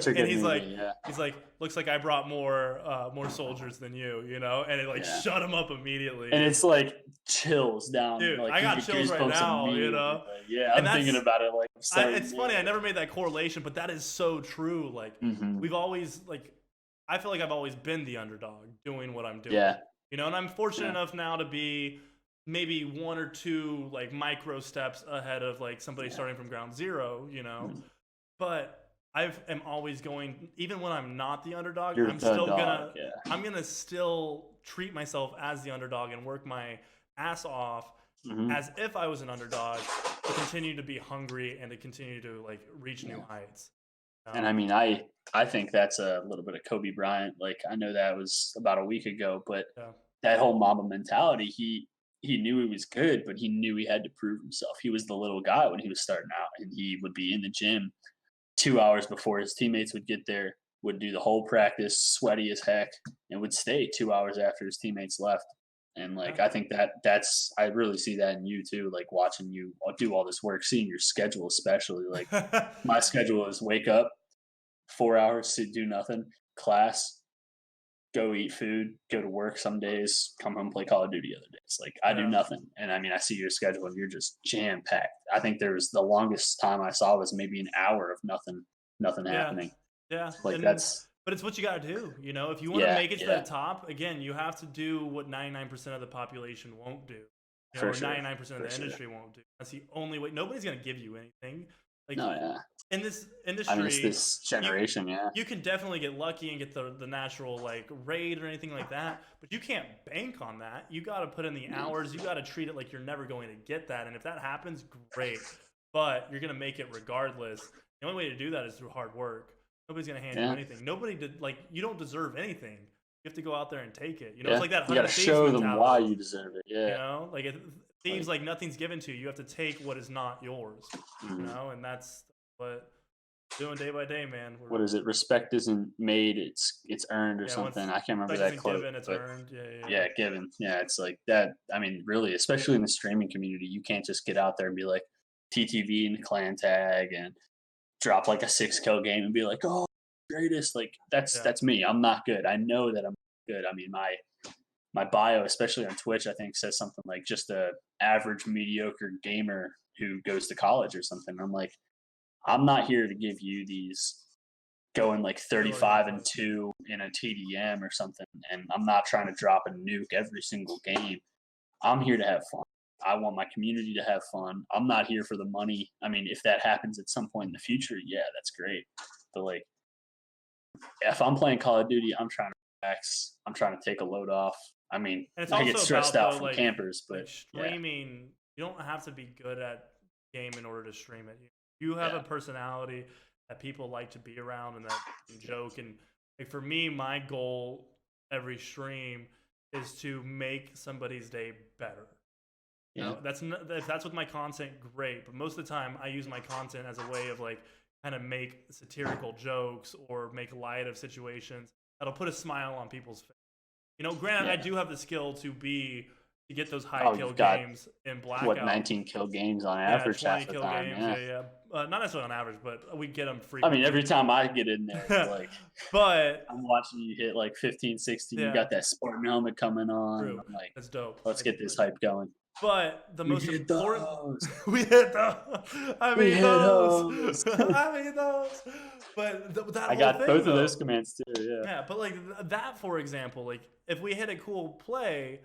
like, "Looks like I brought more soldiers than you," you know, and it like shut him up immediately. And it's like chills down. Dude, like, I got chills right now, you know. Like, I'm thinking about it. Like, it's funny. I never made that correlation, but that is so true. Like we've always like, I feel like I've always been the underdog doing what I'm doing. Yeah. You know, and I'm fortunate enough now to be maybe one or two like micro steps ahead of like somebody starting from ground zero, you know. But am always going, even when I'm not the underdog, I'm gonna still treat myself as the underdog and work my ass off as if I was an underdog to continue to be hungry and to continue to like reach new heights. And I mean, I think that's a little bit of Kobe Bryant. Like, I know that was about a week ago, but that whole Mamba mentality, he knew he was good, but he knew he had to prove himself. He was the little guy when he was starting out, and he would be in the gym 2 hours before his teammates would get there, would do the whole practice, sweaty as heck, and would stay 2 hours after his teammates left. And like, I think I really see that in you too, like watching you do all this work, seeing your schedule, especially like my schedule is wake up 4 hours to do nothing, class, go eat food, go to work some days, come home, play Call of Duty other days. Like I do nothing. And I mean, I see your schedule and you're just jam packed. I think the longest time I saw was maybe an hour of nothing happening. Yeah. Like but it's what you got to do. You know, if you want to make it to the top, again, you have to do what 99% of the population won't do. You know, or 99% of the industry won't do. That's the only way. Nobody's going to give you anything. Like, in this industry, I mean, it's this generation, you can definitely get lucky and get the natural like raid or anything like that, but you can't bank on that. You got to put in the hours. You got to treat it like you're never going to get that. And if that happens, great. But you're going to make it regardless. The only way to do that is through hard work. Nobody's going to hand you anything. Nobody did like you don't deserve anything. You have to go out there and take it. You know, it's like that. You got to show them why you deserve it. Yeah. You know, like it seems like nothing's given to you. You have to take what is not yours. You know, and that's what doing day by day, man. What is it? Respect isn't made; it's earned or something. I can't remember that quote. Given, it's earned. Yeah, given. Yeah, it's like that. I mean, really, especially in the streaming community, you can't just get out there and be like TTV and clan tag and drop like a 6-kill game and be like, "Oh, greatest!" Like that's me. I'm not good. I know that I'm good. I mean, my bio, especially on Twitch, I think says something like just a average mediocre gamer who goes to college or something. I'm like, I'm not here to give you these going like 35-2 in a TDM or something, and I'm not trying to drop a nuke every single game. I'm here to have fun. I want my community to have fun. I'm not here for the money. I mean, if that happens at some point in the future, yeah, that's great. But like, if I'm playing Call of Duty, I'm trying to relax. I'm trying to take a load off. I mean, And it's I get also stressed about out though, from like campers, but yeah, streaming. You don't have to be good at game in order to stream it. You have a yeah, personality that people like to be around and that you can joke. And like for me, my goal every stream is to make somebody's day better. You yeah. know, if that's with my content, great. But most of the time, I use my content as a way of like kind of make satirical jokes or make light of situations that'll put a smile on people's face. You know, granted, I Yeah. do have the skill to get those high Oh, kill you've got games in what blackout. 19 kill games on Yeah, average 20 half the kill time. games. Yeah. Yeah, yeah. Not necessarily on average, but we get them I mean, frequently. every time I get in there, it's like But I'm watching you hit like 15, 16. You yeah, got that Spartan helmet coming on. And true. I'm like, That's dope. let's get this hype going. But the We most hit important, those. we hit those. I We mean hit those. those. I mean those. But that I whole got thing, both though. of those commands too. Yeah. Yeah, but like that, for example, like if we hit a cool play,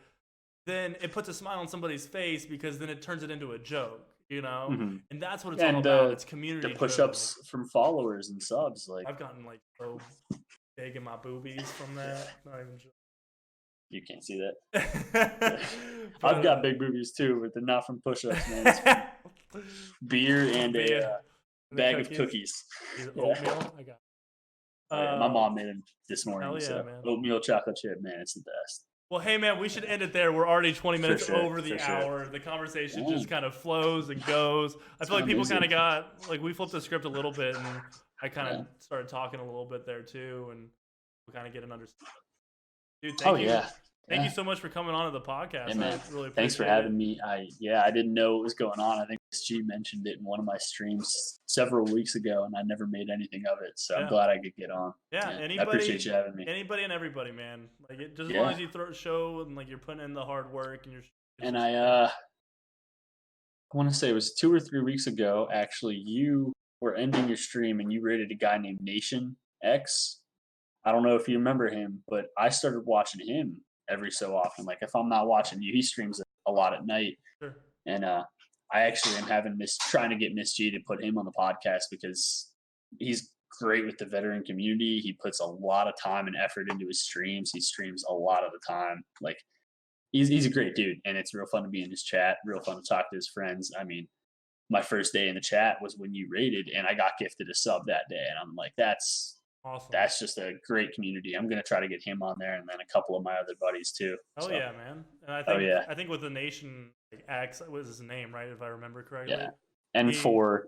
then it puts a smile on somebody's face because then it turns it into a joke, you know? Mm-hmm. And that's what it's all And about. It's community. the push-ups from followers and subs, like I've gotten like so big in my boobies from that. Not even joking. you can't see that. But, I've got big boobies too, but they're not from push-ups, man. It's from beer and Beer a and the bag of cookies. Oatmeal. I got. Oh, yeah. My mom made them this morning. Hell yeah, So man. oatmeal chocolate chip, man, it's the best. Well, hey man, we should end it there. We're already 20 minutes sure, over the for sure. hour. The conversation Yeah. just kind of flows and goes. I feel like people amazing. kind of got like we flipped the script a little bit, and I kind of Yeah. started talking a little bit there too, and we kind of get an understanding. Dude, Oh thank you. yeah. Thank Yeah. you so much for coming on to the podcast. Hey, man. I really appreciate Thanks for it. having me. I didn't know what was going on. I think SG mentioned it in one of my streams several weeks ago, and I never made anything of it. So Yeah. I'm glad I could get on. Yeah, I appreciate you having me. Anybody and everybody, man. Like just as long as you show and like you're putting in the hard work and you're. And I want to say it was 2 or 3 weeks ago. Actually, you were ending your stream and you rated a guy named Nation X. I don't know if you remember him, but I started watching him every so often. Like if I'm not watching you, he streams a lot at night. Sure. And I actually am trying to get Miss G to put him on the podcast because he's great with the veteran community. He puts a lot of time and effort into his streams. He streams a lot of the time. Like he's a great dude, and it's real fun to be in his chat. Real fun to talk to his friends. I mean, my first day in the chat was when you rated, and I got gifted a sub that day, and I'm like, that's Awesome. That's just a great community. I'm gonna try to get him on there, and then a couple of my other buddies too. Oh so. yeah, man. And I think with the Nation like, X was his name, right? If I remember correctly. Yeah. And for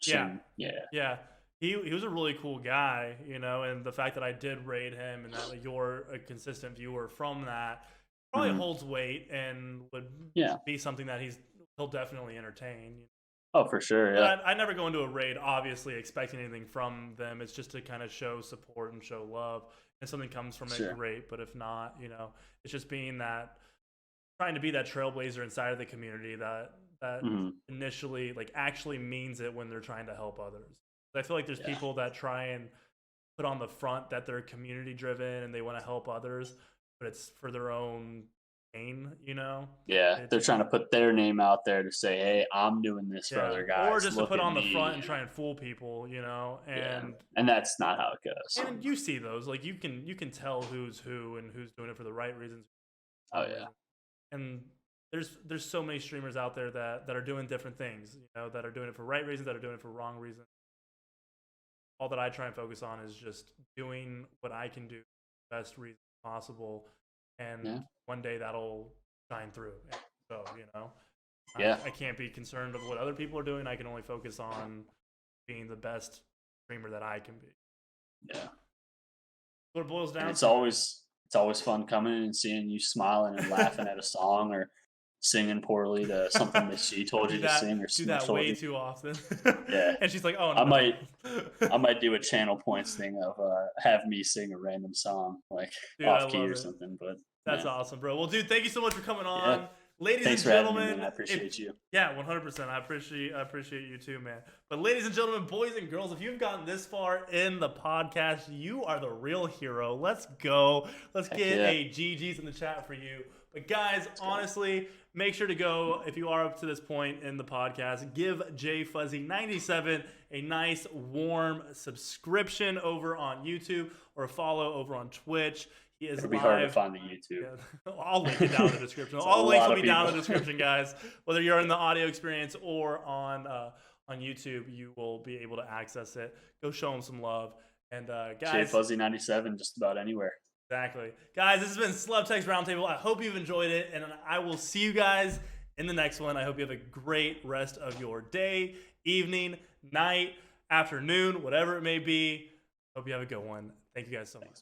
yeah. Yeah. He was a really cool guy, you know, and the fact that I did raid him and that like, you're a consistent viewer from that probably holds weight and would be something that he'll definitely entertain. You know? Oh, for sure. Yeah. I never go into a raid obviously expecting anything from them. It's just to kind of show support and show love. If something comes from it, great. But if not, you know, it's just trying to be that trailblazer inside of the community that initially like actually means it when they're trying to help others. I feel like there's people that try and put on the front that they're community driven and they want to help others, but it's for their own gain, you know? Yeah, they're trying to put their name out there to say, hey, I'm doing this for other guys. Or just to put on the front and try and fool people, you know? And that's not how it goes. And you see those. Like you can tell who's who and who's doing it for the right reasons. Oh yeah. And there's so many streamers out there that are doing different things, you know, that are doing it for right reasons, that are doing it for wrong reasons. All that I try and focus on is just doing what I can do the best reason possible. And one day that'll shine through. So, you know, I can't be concerned of what other people are doing. I can only focus on being the best streamer that I can be. Yeah. What it boils down and it's to. always fun coming in and seeing you smiling and laughing at a song or singing poorly to something that she told you to sing or do that way too often. Yeah. And she's like, oh no. I might do a channel points thing of have me sing a random song like off key or something, but that's awesome, bro. Well, dude, thank you so much for coming on. Yeah. Ladies Thanks and for gentlemen, having me, man. I appreciate you. Yeah, 100%. I appreciate you too, man. But ladies and gentlemen, boys and girls, if you've gotten this far in the podcast, you are the real hero. Let's go. Let's get a GG's in the chat for you. But guys, honestly, make sure to go, if you are up to this point in the podcast, give JFuzzy97 a nice warm subscription over on YouTube or a follow over on Twitch. He is It'll be live. hard to find the YouTube. Yeah. I'll link it down in the description. All links will be down in the description, guys. Whether you're in the audio experience or on YouTube, you will be able to access it. Go show him some love. And guys, JFuzzy97 just about anywhere. Exactly. Guys, this has been Slevtek's Roundtable. I hope you've enjoyed it, and I will see you guys in the next one. I hope you have a great rest of your day, evening, night, afternoon, whatever it may be. Hope you have a good one. Thank you guys so much.